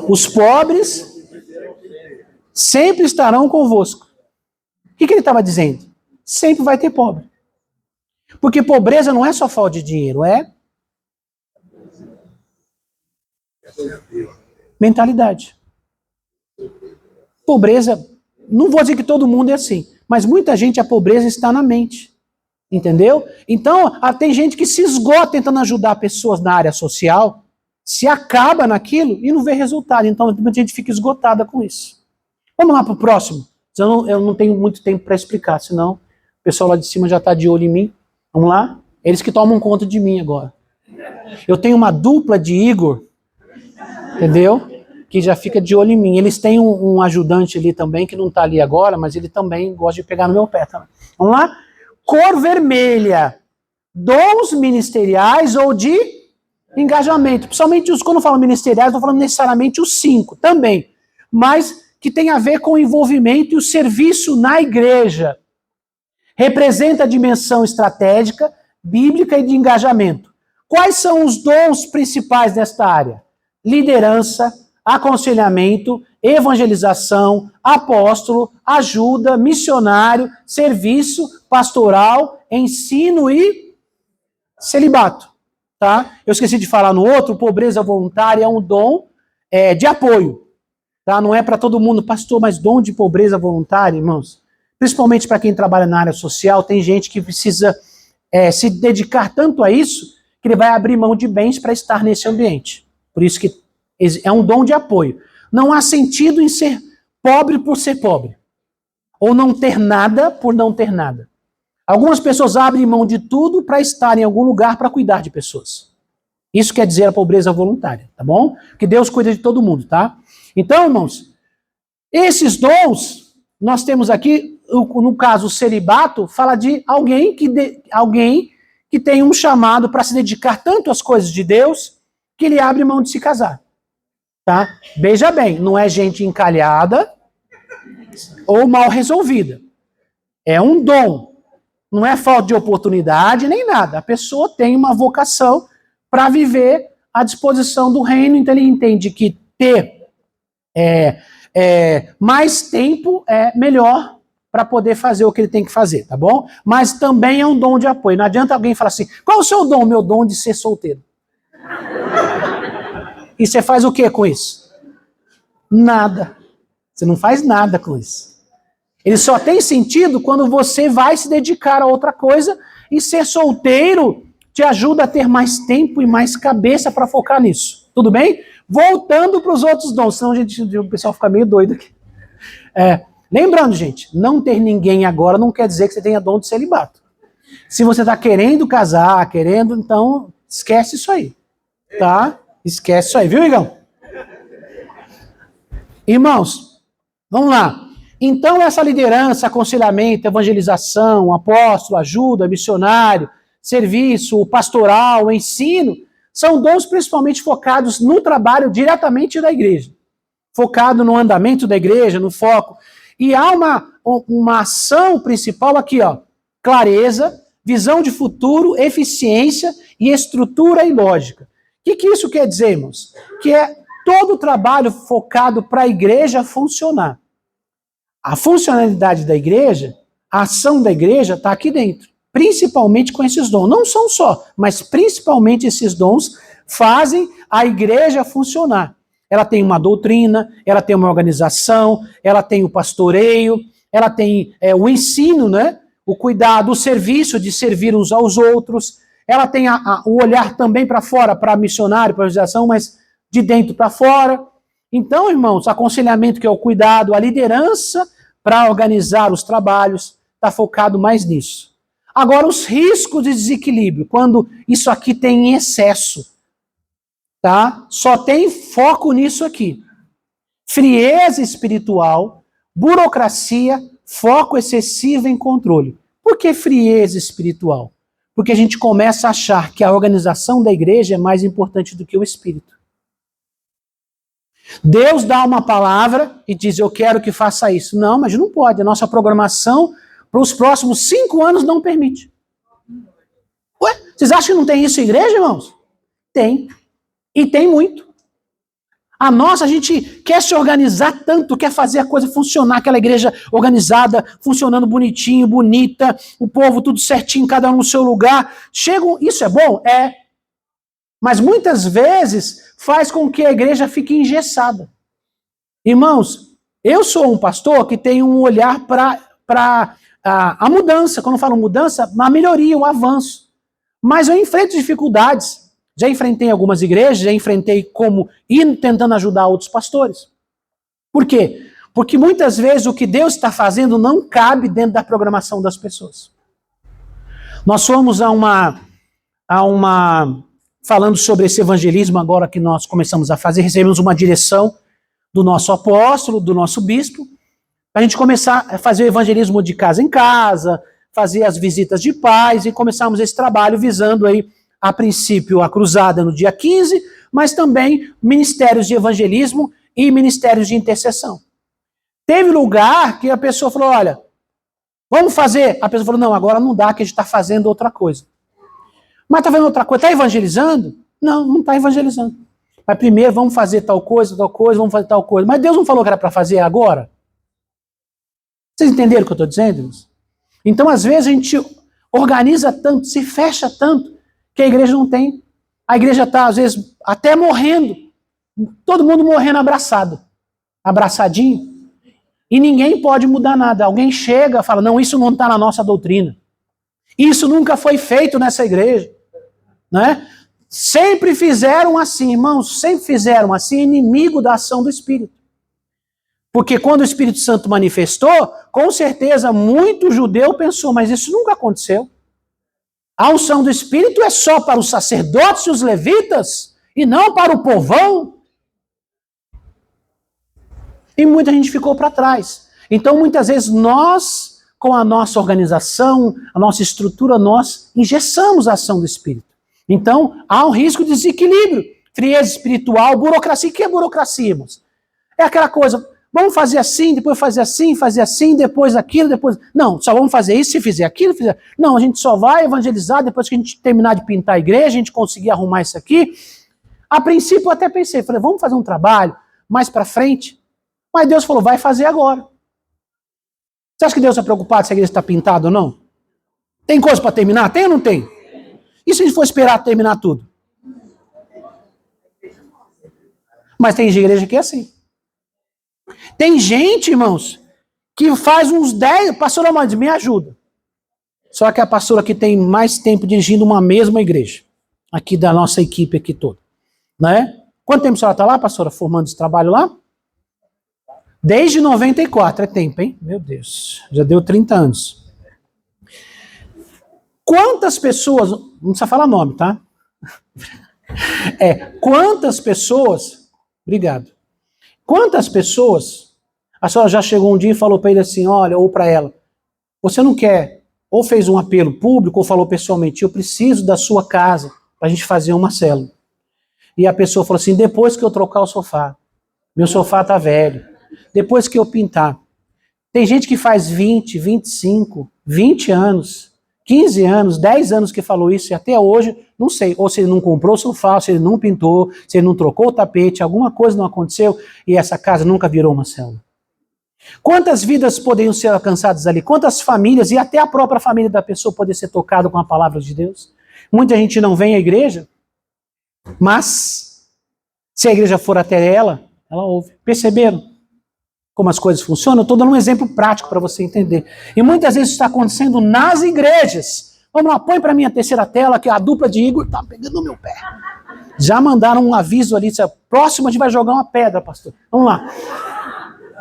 Os pobres sempre estarão convosco. O que ele estava dizendo? Sempre vai ter pobre. Porque pobreza não é só falta de dinheiro, é Mentalidade. Pobreza, não vou dizer que todo mundo é assim, mas muita gente, a pobreza está na mente. Entendeu? Então, tem gente que se esgota tentando ajudar pessoas na área social, se acaba naquilo e não vê resultado. Então, muita gente fica esgotada com isso. Vamos lá para o próximo. Eu não tenho muito tempo para explicar, senão o pessoal lá de cima já está de olho em mim. Vamos lá? Eles que tomam conta de mim agora. Eu tenho uma dupla de Igor, entendeu? Que já fica de olho em mim. Eles têm um ajudante ali também, que não está ali agora, mas ele também gosta de pegar no meu pé também. Vamos lá? Cor vermelha. Dons ministeriais ou de engajamento. Principalmente quando eu falo ministeriais, não estou falando necessariamente os 5 também. Mas que tem a ver com o envolvimento e o serviço na igreja. Representa a dimensão estratégica, bíblica e de engajamento. Quais são os dons principais desta área? Liderança, aconselhamento, evangelização, apóstolo, ajuda, missionário, serviço, pastoral, ensino e celibato. Tá? Eu esqueci de falar no outro, pobreza voluntária é um dom de apoio. Tá? Não é para todo mundo, pastor, mas dom de pobreza voluntária, irmãos. Principalmente para quem trabalha na área social, tem gente que precisa se dedicar tanto a isso, que ele vai abrir mão de bens para estar nesse ambiente. Por isso que é um dom de apoio. Não há sentido em ser pobre por ser pobre. Ou não ter nada por não ter nada. Algumas pessoas abrem mão de tudo para estar em algum lugar para cuidar de pessoas. Isso quer dizer a pobreza voluntária, tá bom? Que Deus cuida de todo mundo, tá? Então, irmãos, esses dons, nós temos aqui, no caso, o celibato, fala de alguém que tem um chamado para se dedicar tanto às coisas de Deus, que ele abre mão de se casar. Tá? Veja bem, não é gente encalhada ou mal resolvida. É um dom. Não é falta de oportunidade nem nada. A pessoa tem uma vocação para viver à disposição do reino, então ele entende que ter mais tempo é melhor para poder fazer o que ele tem que fazer, tá bom? Mas também é um dom de apoio. Não adianta alguém falar assim, qual é o seu dom? Meu dom de ser solteiro. E você faz o que com isso? Nada. Você não faz nada com isso. Ele só tem sentido quando você vai se dedicar a outra coisa, e ser solteiro te ajuda a ter mais tempo e mais cabeça para focar nisso. Tudo bem? Voltando para os outros dons, senão o pessoal fica meio doido aqui. Lembrando, gente, não ter ninguém agora não quer dizer que você tenha dom de celibato. Se você está querendo casar, então esquece isso aí. Tá? Esquece isso aí, viu, Igão? Irmãos, vamos lá. Então, essa liderança, aconselhamento, evangelização, apóstolo, ajuda, missionário, serviço, pastoral, ensino, são dons principalmente focados no trabalho diretamente da igreja. Focado no andamento da igreja, no foco. E há uma ação principal aqui, ó. Clareza, visão de futuro, eficiência e estrutura e lógica. O que isso quer dizer, irmãos? Que é todo o trabalho focado para a igreja funcionar. A funcionalidade da igreja, a ação da igreja está aqui dentro. Principalmente com esses dons. Não são só, mas principalmente esses dons fazem a igreja funcionar. Ela tem uma doutrina, ela tem uma organização, ela tem o pastoreio, ela tem o ensino, né? O cuidado, o serviço de servir uns aos outros. Ela tem o olhar também para fora, para missionário, para organização, mas de dentro para fora. Então, irmãos, aconselhamento, que é o cuidado, a liderança para organizar os trabalhos, está focado mais nisso. Agora, os riscos de desequilíbrio, quando isso aqui tem em excesso, tá? Só tem foco nisso aqui. Frieza espiritual, burocracia, foco excessivo em controle. Por que frieza espiritual? Porque a gente começa a achar que a organização da igreja é mais importante do que o espírito. Deus dá uma palavra e diz, eu quero que faça isso. Não, mas não pode. A nossa programação para os próximos 5 anos não permite. Ué, vocês acham que não tem isso em igreja, irmãos? Tem. E tem muito. A gente quer se organizar tanto, quer fazer a coisa funcionar, aquela igreja organizada, funcionando bonitinho, bonita, o povo tudo certinho, cada um no seu lugar. Isso é bom? É. Mas muitas vezes faz com que a igreja fique engessada. Irmãos, eu sou um pastor que tem um olhar para a mudança. Quando eu falo mudança, a melhoria, o avanço. Mas eu enfrento dificuldades. Já enfrentei algumas igrejas, já enfrentei como ir tentando ajudar outros pastores. Por quê? Porque muitas vezes o que Deus está fazendo não cabe dentro da programação das pessoas. Nós fomos falando sobre esse evangelismo agora que nós começamos a fazer, recebemos uma direção do nosso apóstolo, do nosso bispo, para a gente começar a fazer o evangelismo de casa em casa, fazer as visitas de paz, e começarmos esse trabalho visando aí, a princípio, a cruzada no dia 15, mas também ministérios de evangelismo e ministérios de intercessão. Teve lugar que a pessoa falou, olha, vamos fazer. A pessoa falou, não, agora não dá, que a gente está fazendo outra coisa. Mas está fazendo outra coisa, está evangelizando? Não, não está evangelizando. Mas primeiro vamos fazer tal coisa, vamos fazer tal coisa. Mas Deus não falou que era para fazer agora? Vocês entenderam o que eu estou dizendo, irmãos? Então, às vezes, a gente organiza tanto, se fecha tanto, que a igreja não tem. A igreja está, às vezes, até morrendo. Todo mundo morrendo abraçado. Abraçadinho. E ninguém pode mudar nada. Alguém chega e fala, não, isso não está na nossa doutrina. Isso nunca foi feito nessa igreja. Né? Sempre fizeram assim, irmãos, sempre fizeram assim, inimigo da ação do Espírito. Porque quando o Espírito Santo manifestou, com certeza muito judeu pensou, mas isso nunca aconteceu. A unção do Espírito é só para os sacerdotes e os levitas, e não para o povão. E muita gente ficou para trás. Então, muitas vezes, nós, com a nossa organização, a nossa estrutura, nós engessamos a ação do Espírito. Então, há um risco de desequilíbrio. Frieza espiritual, burocracia. O que é burocracia, irmãos? É aquela coisa, vamos fazer assim, depois fazer assim, depois aquilo, depois... Não, só vamos fazer isso se fizer aquilo, fizer... Não, a gente só vai evangelizar depois que a gente terminar de pintar a igreja, a gente conseguir arrumar isso aqui. A princípio eu até pensei, falei, vamos fazer um trabalho mais para frente. Mas Deus falou, vai fazer agora. Você acha que Deus está preocupado se a igreja está pintada ou não? Tem coisa para terminar? Tem ou não tem? E se a gente for esperar terminar tudo? Mas tem igreja que é assim. Tem gente, irmãos, que faz uns 10... Pastora Amanda, me ajuda. Só que a pastora que tem mais tempo dirigindo uma mesma igreja. Aqui da nossa equipe aqui toda. Né? Quanto tempo a senhora está lá, pastora, formando esse trabalho lá? Desde 94, é tempo, hein? Meu Deus, já deu 30 anos. Quantas pessoas, não precisa falar nome, tá? Quantas pessoas, obrigado. Quantas pessoas, a senhora já chegou um dia e falou para ele assim, olha, ou para ela, você não quer, ou fez um apelo público, ou falou pessoalmente, eu preciso da sua casa para a gente fazer uma célula. E a pessoa falou assim, depois que eu trocar o sofá, meu sofá tá velho, depois que eu pintar. Tem gente que faz 20, 25, 20 anos, 15 anos, 10 anos que falou isso, e até hoje, não sei, ou se ele não comprou o sofá, ou se ele não pintou, se ele não trocou o tapete, alguma coisa não aconteceu, e essa casa nunca virou uma célula. Quantas vidas poderiam ser alcançadas ali? Quantas famílias, e até a própria família da pessoa poder ser tocada com a palavra de Deus? Muita gente não vem à igreja, mas se a igreja for até ela ouve. Perceberam como as coisas funcionam? Eu estou dando um exemplo prático para você entender. E muitas vezes isso está acontecendo nas igrejas. Vamos lá, põe para mim a terceira tela, que a dupla de Igor está pegando no meu pé. Já mandaram um aviso ali, próximo a gente vai jogar uma pedra, pastor. Vamos lá.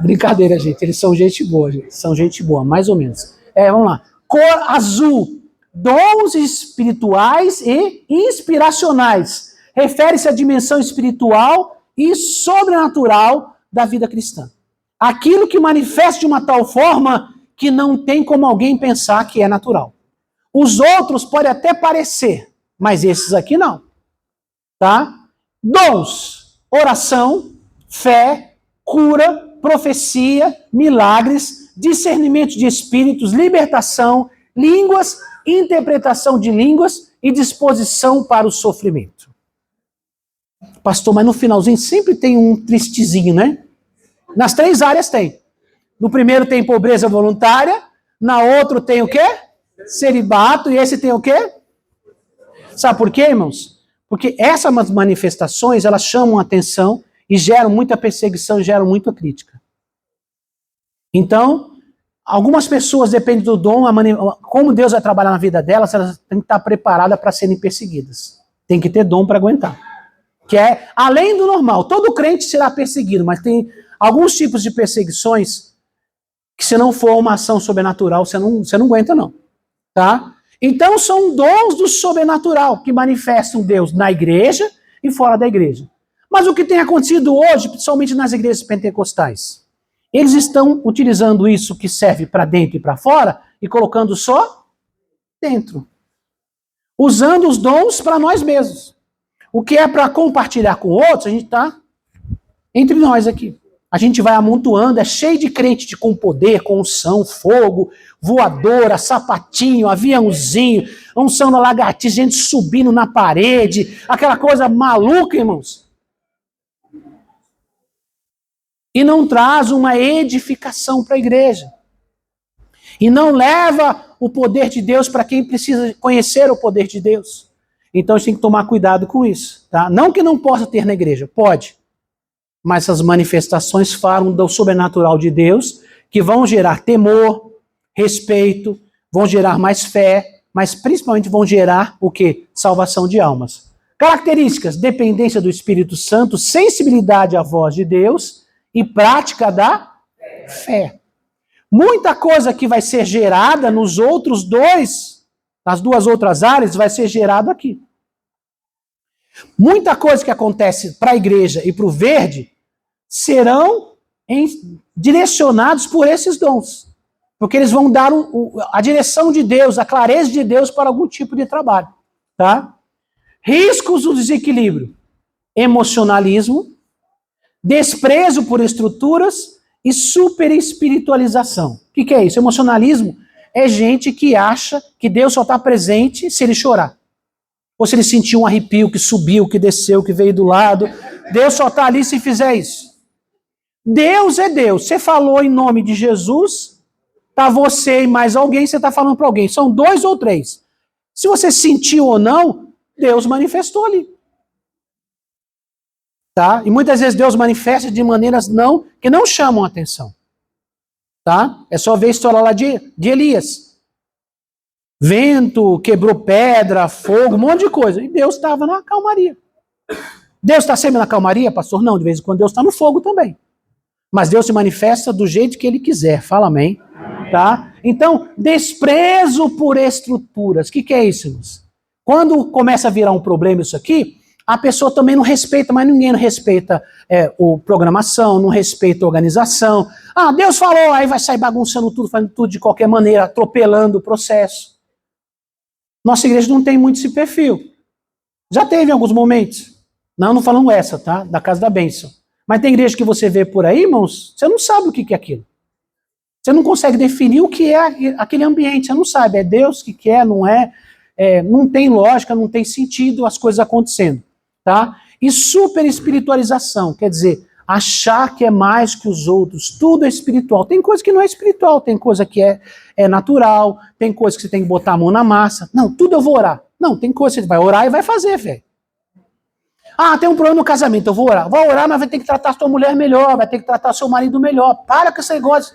Brincadeira, gente, eles são gente boa, gente. São gente boa, mais ou menos. Vamos lá. Cor azul. Dons espirituais e inspiracionais. Refere-se à dimensão espiritual e sobrenatural da vida cristã. Aquilo que manifesta de uma tal forma que não tem como alguém pensar que é natural. Os outros podem até parecer, mas esses aqui não. Tá? Dons, oração, fé, cura, profecia, milagres, discernimento de espíritos, libertação, línguas, interpretação de línguas e disposição para o sofrimento. Pastor, mas no finalzinho sempre tem um tristezinho, né? Nas 3 áreas tem. No primeiro tem pobreza voluntária, na outra tem o quê? Celibato, e esse tem o quê? Sabe por quê, irmãos? Porque essas manifestações, elas chamam a atenção e geram muita perseguição, geram muita crítica. Então, algumas pessoas, dependem do dom, como Deus vai trabalhar na vida delas, elas têm que estar preparadas para serem perseguidas. Tem que ter dom para aguentar. Que é além do normal. Todo crente será perseguido, mas tem alguns tipos de perseguições que, se não for uma ação sobrenatural, você não aguenta, não. Tá? Então, são dons do sobrenatural que manifestam Deus na igreja e fora da igreja. Mas o que tem acontecido hoje, principalmente nas igrejas pentecostais? Eles estão utilizando isso que serve para dentro e para fora e colocando só dentro. Usando os dons para nós mesmos. O que é para compartilhar com outros, a gente está entre nós aqui. A gente vai amontoando, é cheio de crente com poder, com unção, fogo, voadora, sapatinho, aviãozinho, unção na lagartixa, gente subindo na parede, aquela coisa maluca, irmãos. E não traz uma edificação para a igreja. E não leva o poder de Deus para quem precisa conhecer o poder de Deus. Então a gente tem que tomar cuidado com isso. Tá? Não que não possa ter na igreja, pode. Mas essas manifestações falam do sobrenatural de Deus, que vão gerar temor, respeito, vão gerar mais fé, mas principalmente vão gerar o quê? Salvação de almas. Características: dependência do Espírito Santo, sensibilidade à voz de Deus e prática da fé. Muita coisa que vai ser gerada nos outros dois, nas duas outras áreas, vai ser gerado aqui. Muita coisa que acontece para a igreja e para o verde serão direcionados por esses dons. Porque eles vão dar a direção de Deus, a clareza de Deus para algum tipo de trabalho. Tá? Riscos do desequilíbrio: emocionalismo, desprezo por estruturas e superespiritualização. O que é isso? Emocionalismo é gente que acha que Deus só está presente se ele chorar. Ou se ele sentir um arrepio que subiu, que desceu, que veio do lado. Deus só está ali se fizer isso. Deus é Deus. Você falou em nome de Jesus, tá você e mais alguém, você está falando para alguém. São 2 ou 3. Se você sentiu ou não, Deus manifestou ali. Tá? E muitas vezes Deus manifesta de maneiras que não chamam a atenção. Tá? É só ver a história lá de Elias. Vento, quebrou pedra, fogo, um monte de coisa. E Deus estava na calmaria. Deus está sempre na calmaria, pastor? Não, de vez em quando Deus está no fogo também. Mas Deus se manifesta do jeito que Ele quiser. Fala amém. Tá? Então, desprezo por estruturas. O que é isso, irmãos? Quando começa a virar um problema isso aqui, a pessoa também não respeita, mas ninguém não respeita a programação, não respeita a organização. Ah, Deus falou, aí vai sair bagunçando tudo, fazendo tudo de qualquer maneira, atropelando o processo. Nossa igreja não tem muito esse perfil. Já teve em alguns momentos. Não falando essa, tá? Da Casa da Bênção. Mas tem igreja que você vê por aí, irmãos, você não sabe o que é aquilo. Você não consegue definir o que é aquele ambiente, você não sabe. É Deus que quer, não é? Não tem lógica, não tem sentido as coisas acontecendo. Tá? E super espiritualização, quer dizer, achar que é mais que os outros, tudo é espiritual. Tem coisa que não é espiritual, tem coisa que é natural, tem coisa que você tem que botar a mão na massa. Não, tudo eu vou orar. Não, tem coisa que você vai orar e vai fazer, velho. Ah, tem um problema no casamento, eu vou orar. Vou orar, mas vai ter que tratar a sua mulher melhor, vai ter que tratar seu marido melhor. Para com esse negócio,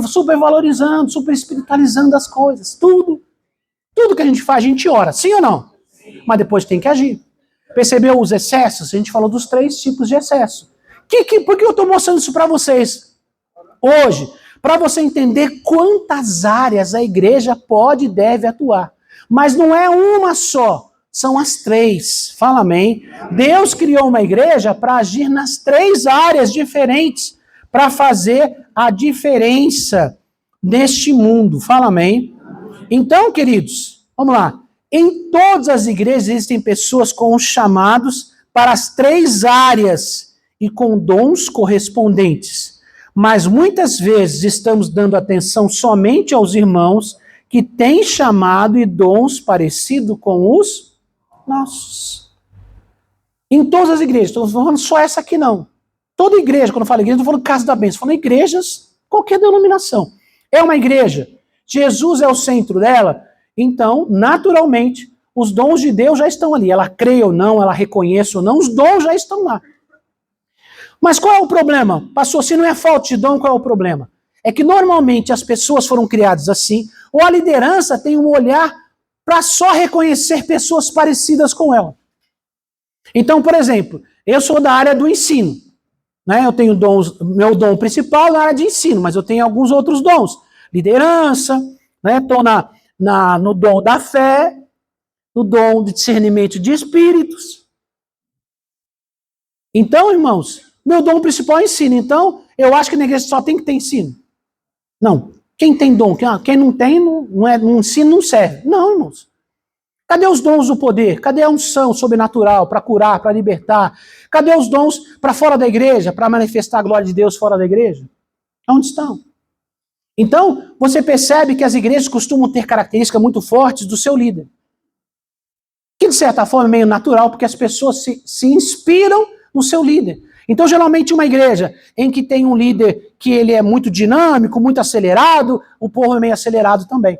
super valorizando, super espiritualizando as coisas. Tudo que a gente faz, a gente ora, sim ou não? Sim. Mas depois tem que agir. Percebeu os excessos? A gente falou dos 3 tipos de excesso. Por que eu estou mostrando isso para vocês hoje? Para você entender quantas áreas a igreja pode e deve atuar. Mas não é uma só, são as 3. Fala amém. Deus criou uma igreja para agir nas 3 áreas diferentes, para fazer a diferença neste mundo. Fala amém. Então, queridos, vamos lá. Em todas as igrejas existem pessoas com chamados para as 3 áreas e com dons correspondentes. Mas muitas vezes estamos dando atenção somente aos irmãos que têm chamado e dons parecidos com os nossos. Em todas as igrejas, estou falando só essa aqui não. Toda igreja, quando eu falo igreja, não estou falando Casa da Bênção, estou falando igrejas, qualquer denominação. É uma igreja, Jesus é o centro dela. Então, naturalmente, os dons de Deus já estão ali. Ela crê ou não, ela reconhece ou não, os dons já estão lá. Mas qual é o problema? Pastor, se não é falta de dom, qual é o problema? É que normalmente as pessoas foram criadas assim, ou a liderança tem um olhar para só reconhecer pessoas parecidas com ela. Então, por exemplo, eu sou da área do ensino. Né? Eu tenho dons, meu dom principal na área de ensino, mas eu tenho alguns outros dons. Liderança, né? Estou no dom da fé, no dom de discernimento de espíritos. Então, irmãos, meu dom principal é ensino. Então, eu acho que na igreja só tem que ter ensino. Não. Quem tem dom, quem não tem, não ensino não serve. Não, irmãos. Cadê os dons do poder? Cadê a unção sobrenatural para curar, para libertar? Cadê os dons para fora da igreja, para manifestar a glória de Deus fora da igreja? Onde estão? Então, você percebe que as igrejas costumam ter características muito fortes do seu líder. Que, de certa forma, é meio natural, porque as pessoas se inspiram no seu líder. Então, geralmente, uma igreja em que tem um líder que ele é muito dinâmico, muito acelerado, o povo é meio acelerado também.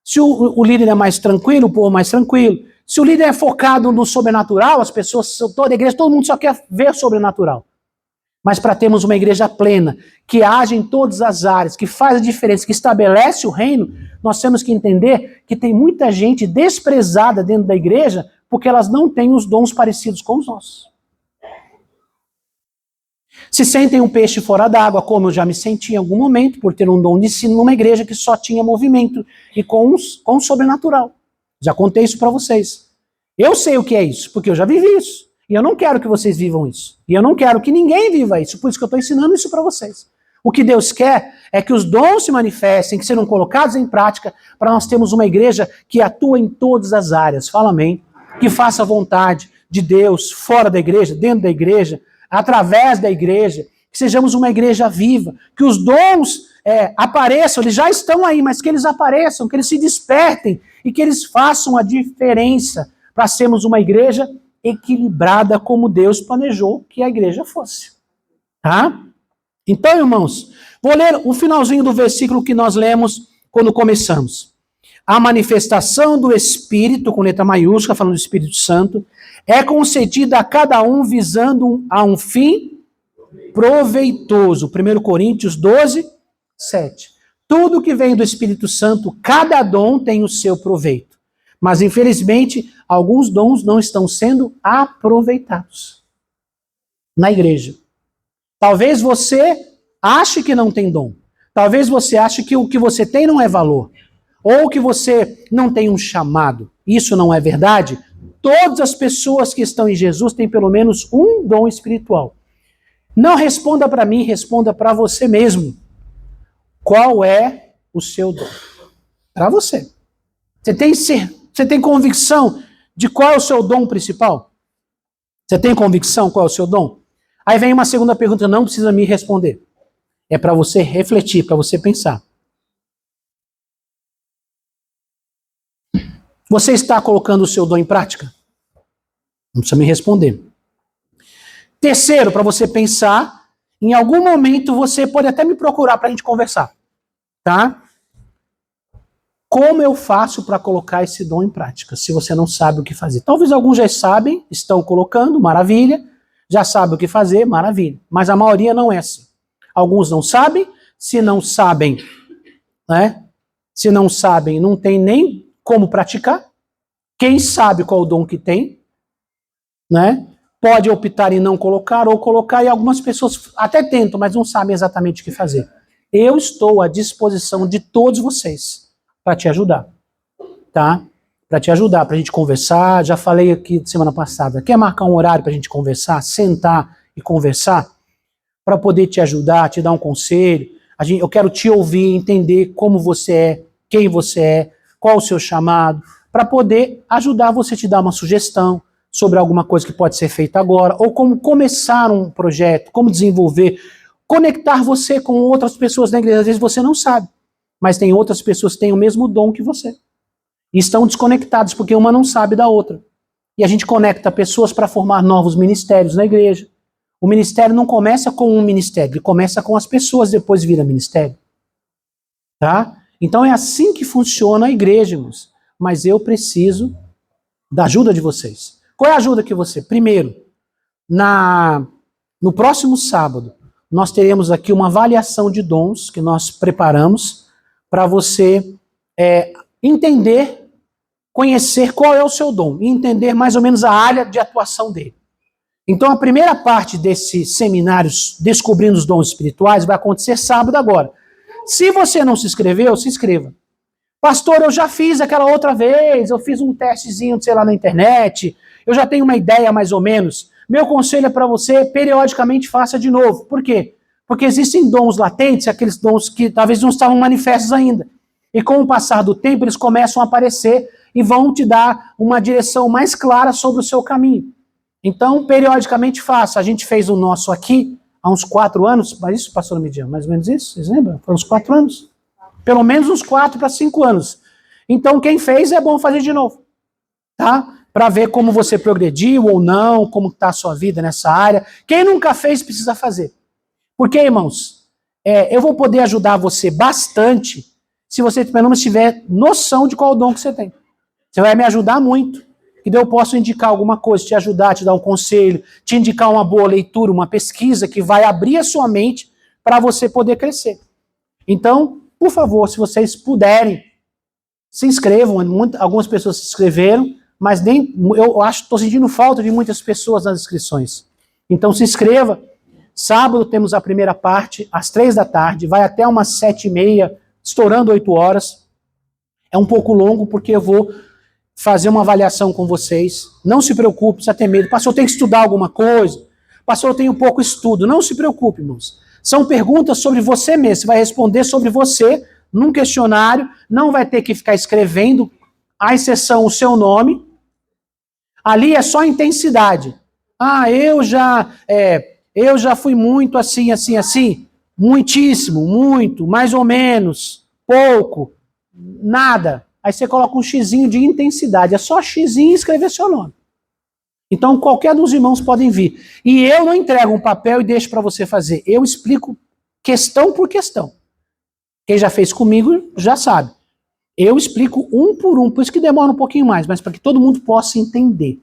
Se o líder é mais tranquilo, o povo é mais tranquilo. Se o líder é focado no sobrenatural, as pessoas, toda a igreja, todo mundo só quer ver o sobrenatural. Mas para termos uma igreja plena, que age em todas as áreas, que faz a diferença, que estabelece o reino, nós temos que entender que tem muita gente desprezada dentro da igreja porque elas não têm os dons parecidos com os nossos. Se sentem um peixe fora d'água, como eu já me senti em algum momento, por ter um dom de ensino numa igreja que só tinha movimento e com sobrenatural. Já contei isso para vocês. Eu sei o que é isso, porque eu já vivi isso. E eu não quero que vocês vivam isso. E eu não quero que ninguém viva isso, por isso que eu estou ensinando isso para vocês. O que Deus quer é que os dons se manifestem, que sejam colocados em prática, para nós termos uma igreja que atua em todas as áreas. Fala amém. Que faça a vontade de Deus fora da igreja, dentro da igreja, através da igreja, que sejamos uma igreja viva, que os dons apareçam, eles já estão aí, mas que eles apareçam, que eles se despertem e que eles façam a diferença para sermos uma igreja equilibrada como Deus planejou que a igreja fosse. Tá? Então, irmãos, vou ler o finalzinho do versículo que nós lemos quando começamos. A manifestação do Espírito, com letra maiúscula, falando do Espírito Santo, é concedida a cada um visando a um fim proveitoso. 1 Coríntios 12, 7. Tudo que vem do Espírito Santo, cada dom tem o seu proveito. Mas, infelizmente, alguns dons não estão sendo aproveitados na igreja. Talvez você ache que não tem dom. Talvez você ache que o que você tem não é valor. Ou que você não tem um chamado. Isso não é verdade? Todas as pessoas que estão em Jesus têm pelo menos um dom espiritual. Não responda para mim, responda para você mesmo. Qual é o seu dom? Para você. Você tem convicção de qual é o seu dom principal? Você tem convicção qual é o seu dom? Aí vem uma segunda pergunta, não precisa me responder. É para você refletir, para você pensar. Você está colocando o seu dom em prática? Não precisa me responder. Terceiro, para você pensar, em algum momento você pode até me procurar para a gente conversar. Tá? Como eu faço para colocar esse dom em prática, se você não sabe o que fazer? Talvez alguns já sabem, estão colocando, maravilha. Já sabem o que fazer, maravilha. Mas a maioria não é assim. Alguns não sabem, se não sabem, né? Se não sabem, não tem nem como praticar. Quem sabe qual o dom que tem, né? Pode optar em não colocar ou colocar, e algumas pessoas até tentam, mas não sabem exatamente o que fazer. Eu estou à disposição de todos vocês para te ajudar, tá? Para te ajudar, para a gente conversar. Já falei aqui semana passada. Quer marcar um horário para a gente conversar, sentar e conversar? Para poder te ajudar, te dar um conselho. Eu quero te ouvir, entender como você é, quem você é, qual o seu chamado, para poder ajudar você a te dar uma sugestão sobre alguma coisa que pode ser feita agora, ou como começar um projeto, como desenvolver, conectar você com outras pessoas na igreja. Às vezes você não sabe, mas tem outras pessoas que têm o mesmo dom que você. E estão desconectadas, porque uma não sabe da outra. E a gente conecta pessoas para formar novos ministérios na igreja. O ministério não começa com um ministério, ele começa com as pessoas, depois vira ministério. Tá? Então é assim que funciona a igreja, irmãos. Mas eu preciso da ajuda de vocês. Qual é a ajuda que você... Primeiro, no próximo sábado, nós teremos aqui uma avaliação de dons que nós preparamos para você entender, conhecer qual é o seu dom e entender mais ou menos a área de atuação dele. Então, a primeira parte desses seminários Descobrindo os Dons Espirituais vai acontecer sábado agora. Se você não se inscreveu, se inscreva. Pastor, eu já fiz aquela outra vez, eu fiz um testezinho, sei lá, na internet, eu já tenho uma ideia mais ou menos. Meu conselho é para você, periodicamente faça de novo. Por quê? Porque existem dons latentes, aqueles dons que talvez não estavam manifestos ainda. E com o passar do tempo, eles começam a aparecer e vão te dar uma direção mais clara sobre o seu caminho. Então, periodicamente faça. A gente fez o nosso aqui há uns 4 anos, mas isso, pastor Midian, mais ou menos isso? Vocês lembram? Foram uns 4 anos. Pelo menos uns 4 para 5 anos. Então, quem fez é bom fazer de novo. Tá? Para ver como você progrediu ou não, como está a sua vida nessa área. Quem nunca fez, precisa fazer. Porque, irmãos, eu vou poder ajudar você bastante se você, pelo menos, tiver noção de qual dom que você tem. Você vai me ajudar muito. E daí eu posso indicar alguma coisa, te ajudar, te dar um conselho, te indicar uma boa leitura, uma pesquisa que vai abrir a sua mente para você poder crescer. Então, por favor, se vocês puderem, se inscrevam. Algumas pessoas se inscreveram, mas eu acho que estou sentindo falta de muitas pessoas nas inscrições. Então se inscreva. Sábado temos a primeira parte, às 3 da tarde, vai até umas 7h30, estourando 8 horas. É um pouco longo porque eu vou fazer uma avaliação com vocês. Não se preocupe, precisa ter medo. Pastor, eu tenho que estudar alguma coisa. Pastor, eu tenho pouco estudo. Não se preocupe, irmãos. São perguntas sobre você mesmo. Você vai responder sobre você num questionário. Não vai ter que ficar escrevendo, à exceção, o seu nome. Ali é só intensidade. Ah, eu já fui muito assim, assim, assim. Muitíssimo, muito, mais ou menos, pouco, nada. Aí você coloca um xizinho de intensidade. É só xizinho e escrever seu nome. Então qualquer dos irmãos podem vir. E eu não entrego um papel e deixo para você fazer. Eu explico questão por questão. Quem já fez comigo já sabe. Eu explico um por um. Por isso que demora um pouquinho mais, mas para que todo mundo possa entender.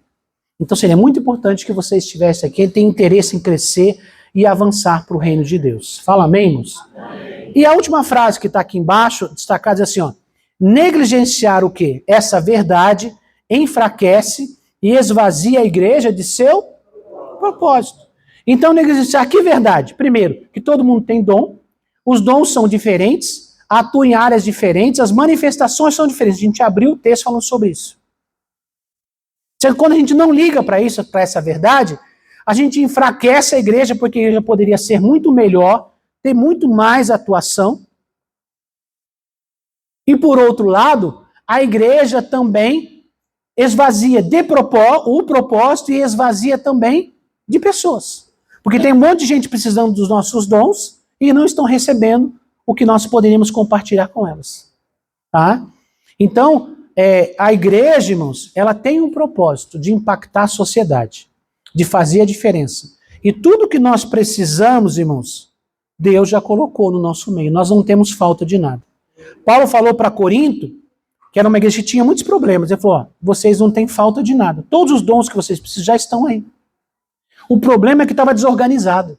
Então seria muito importante que você estivesse aqui, tenha interesse em crescer e avançar para o reino de Deus. Fala amém, irmãos? Amém. E a última frase que está aqui embaixo, destacada, diz assim, ó. Negligenciar o quê? Essa verdade enfraquece e esvazia a igreja de seu propósito. Então, negligenciar que verdade? Primeiro, que todo mundo tem dom, os dons são diferentes, atuam em áreas diferentes, as manifestações são diferentes. A gente abriu o texto falando sobre isso. Quando a gente não liga para isso, para essa verdade, a gente enfraquece a igreja, porque a igreja poderia ser muito melhor, ter muito mais atuação. E por outro lado, a igreja também esvazia o propósito e esvazia também de pessoas. Porque tem um monte de gente precisando dos nossos dons e não estão recebendo o que nós poderíamos compartilhar com elas. Tá? Então, a igreja, irmãos, ela tem um propósito de impactar a sociedade, de fazer a diferença. E tudo que nós precisamos, irmãos, Deus já colocou no nosso meio. Nós não temos falta de nada. Paulo falou para Corinto, que era uma igreja que tinha muitos problemas. Ele falou, ó, vocês não têm falta de nada. Todos os dons que vocês precisam já estão aí. O problema é que estava desorganizado.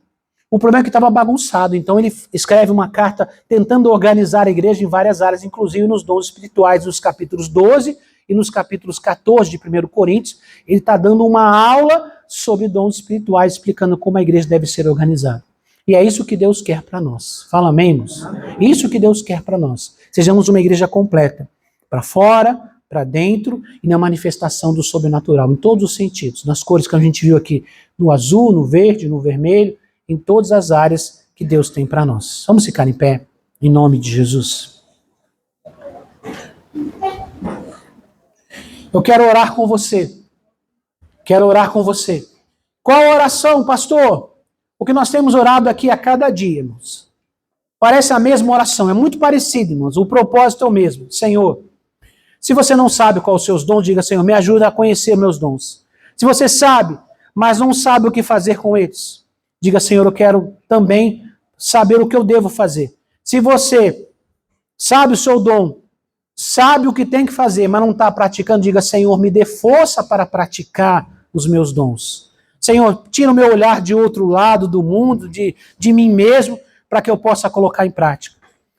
O problema é que estava bagunçado. Então ele escreve uma carta tentando organizar a igreja em várias áreas, inclusive nos dons espirituais, nos capítulos 12 e nos capítulos 14 de 1 Coríntios. Ele está dando uma aula sobre dons espirituais, explicando como a igreja deve ser organizada. E é isso que Deus quer para nós. Fala amém, irmãos? Isso que Deus quer para nós. Sejamos uma igreja completa. Para fora, para dentro e na manifestação do sobrenatural. Em todos os sentidos. Nas cores que a gente viu aqui. No azul, no verde, no vermelho. Em todas as áreas que Deus tem para nós. Vamos ficar em pé. Em nome de Jesus. Eu quero orar com você. Quero orar com você. Qual a oração, pastor? O que nós temos orado aqui a cada dia, irmãos. Parece a mesma oração, é muito parecido, irmãos. O propósito é o mesmo. Senhor, se você não sabe quais os seus dons, diga, Senhor, me ajuda a conhecer meus dons. Se você sabe, mas não sabe o que fazer com eles, diga, Senhor, eu quero também saber o que eu devo fazer. Se você sabe o seu dom, sabe o que tem que fazer, mas não está praticando, diga: Senhor, me dê força para praticar os meus dons. Senhor, tira o meu olhar de outro lado do mundo, de mim mesmo, para que eu possa colocar em prática.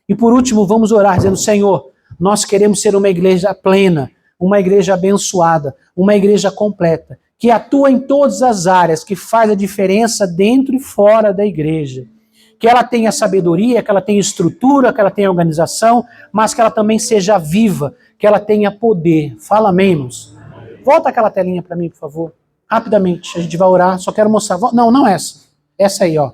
E por último, vamos orar dizendo: Senhor, nós queremos ser uma igreja plena, uma igreja abençoada, uma igreja completa, que atua em todas as áreas, que faz a diferença dentro e fora da igreja. Que ela tenha sabedoria, que ela tenha estrutura, que ela tenha organização, mas que ela também seja viva, que ela tenha poder. Fala amém, irmãos. Volta aquela telinha para mim, por favor. Rapidamente, a gente vai orar, só quero mostrar. Não essa. Essa aí, ó.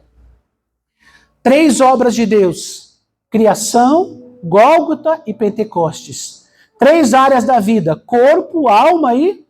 3 obras de Deus: criação, Gólgota e Pentecostes. 3 áreas da vida: corpo, alma e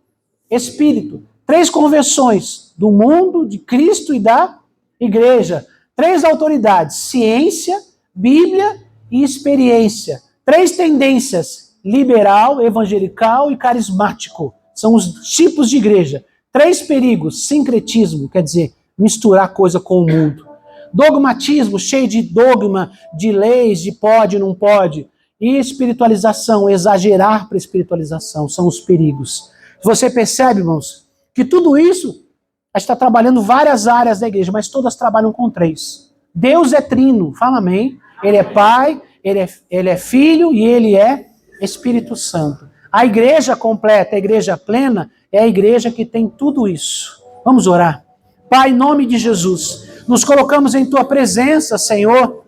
espírito. 3 conversões: do mundo, de Cristo e da igreja. 3 autoridades: ciência, Bíblia e experiência. 3 tendências: liberal, evangelical e carismático. São os tipos de igreja. 3 perigos: sincretismo, quer dizer, misturar coisa com o mundo. Dogmatismo, cheio de dogma, de leis, de pode, não pode. E espiritualização, exagerar para espiritualização, são os perigos. Você percebe, irmãos, que tudo isso, a gente está trabalhando várias áreas da igreja, mas todas trabalham com 3. Deus é trino, fala amém. Ele é Pai, ele é Filho e Ele é Espírito Santo. A igreja completa, a igreja plena, é a igreja que tem tudo isso. Vamos orar. Pai, em nome de Jesus, nos colocamos em Tua presença, Senhor,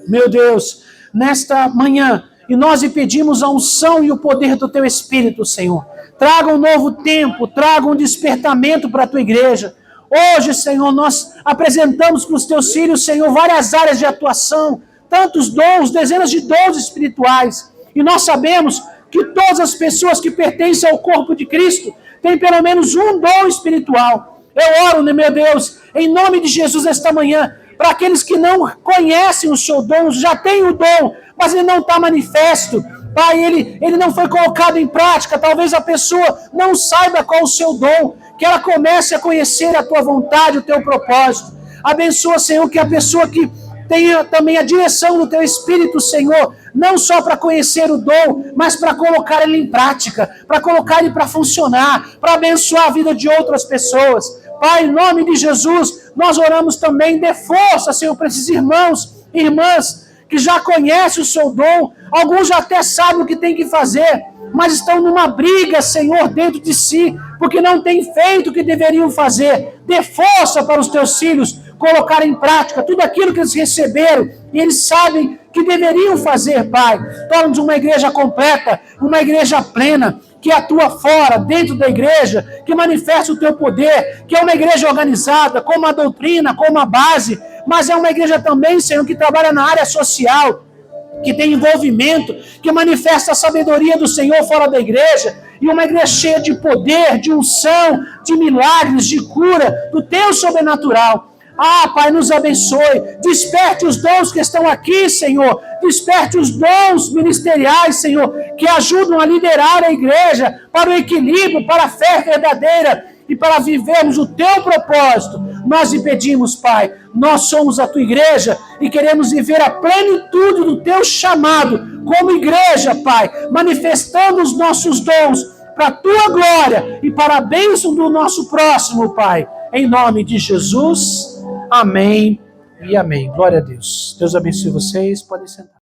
meu Deus, nesta manhã, e nós lhe pedimos a unção e o poder do Teu Espírito, Senhor. Traga um novo tempo, traga um despertamento para a Tua igreja. Hoje, Senhor, nós apresentamos para os Teus filhos, Senhor, várias áreas de atuação, tantos dons, dezenas de dons espirituais. E nós sabemos que todas as pessoas que pertencem ao corpo de Cristo têm pelo menos um dom espiritual. Eu oro, meu Deus, em nome de Jesus esta manhã, para aqueles que não conhecem o seu dom, já têm o dom, mas ele não está manifesto. Pai, ele não foi colocado em prática. Talvez a pessoa não saiba qual o seu dom, que ela comece a conhecer a Tua vontade, o Teu propósito. Abençoa, Senhor, que a pessoa que tenha também a direção do Teu Espírito, Senhor, não só para conhecer o dom, mas para colocar ele em prática, para colocar ele para funcionar, para abençoar a vida de outras pessoas. Pai, em nome de Jesus, nós oramos também, dê força, Senhor, para esses irmãos e irmãs que já conhecem o seu dom, alguns já até sabem o que tem que fazer, mas estão numa briga, Senhor, dentro de si, porque não têm feito o que deveriam fazer. Dê força para os Teus filhos colocar em prática tudo aquilo que eles receberam e eles sabem que deveriam fazer, Pai. Torna-nos uma igreja completa, uma igreja plena, que atua fora, dentro da igreja, que manifesta o Teu poder, que é uma igreja organizada, com uma doutrina, com uma base, mas é uma igreja também, Senhor, que trabalha na área social, que tem envolvimento, que manifesta a sabedoria do Senhor fora da igreja, e uma igreja cheia de poder, de unção, de milagres, de cura, do Teu sobrenatural. Ah, Pai, nos abençoe, desperte os dons que estão aqui, Senhor, desperte os dons ministeriais, Senhor, que ajudam a liderar a igreja para o equilíbrio, para a fé verdadeira e para vivermos o Teu propósito. Nós lhe pedimos, Pai, nós somos a Tua igreja e queremos viver a plenitude do Teu chamado como igreja, Pai, manifestando os nossos dons para a Tua glória e para a bênção do nosso próximo, Pai. Em nome de Jesus, amém e amém. Glória a Deus. Deus abençoe vocês, podem sentar.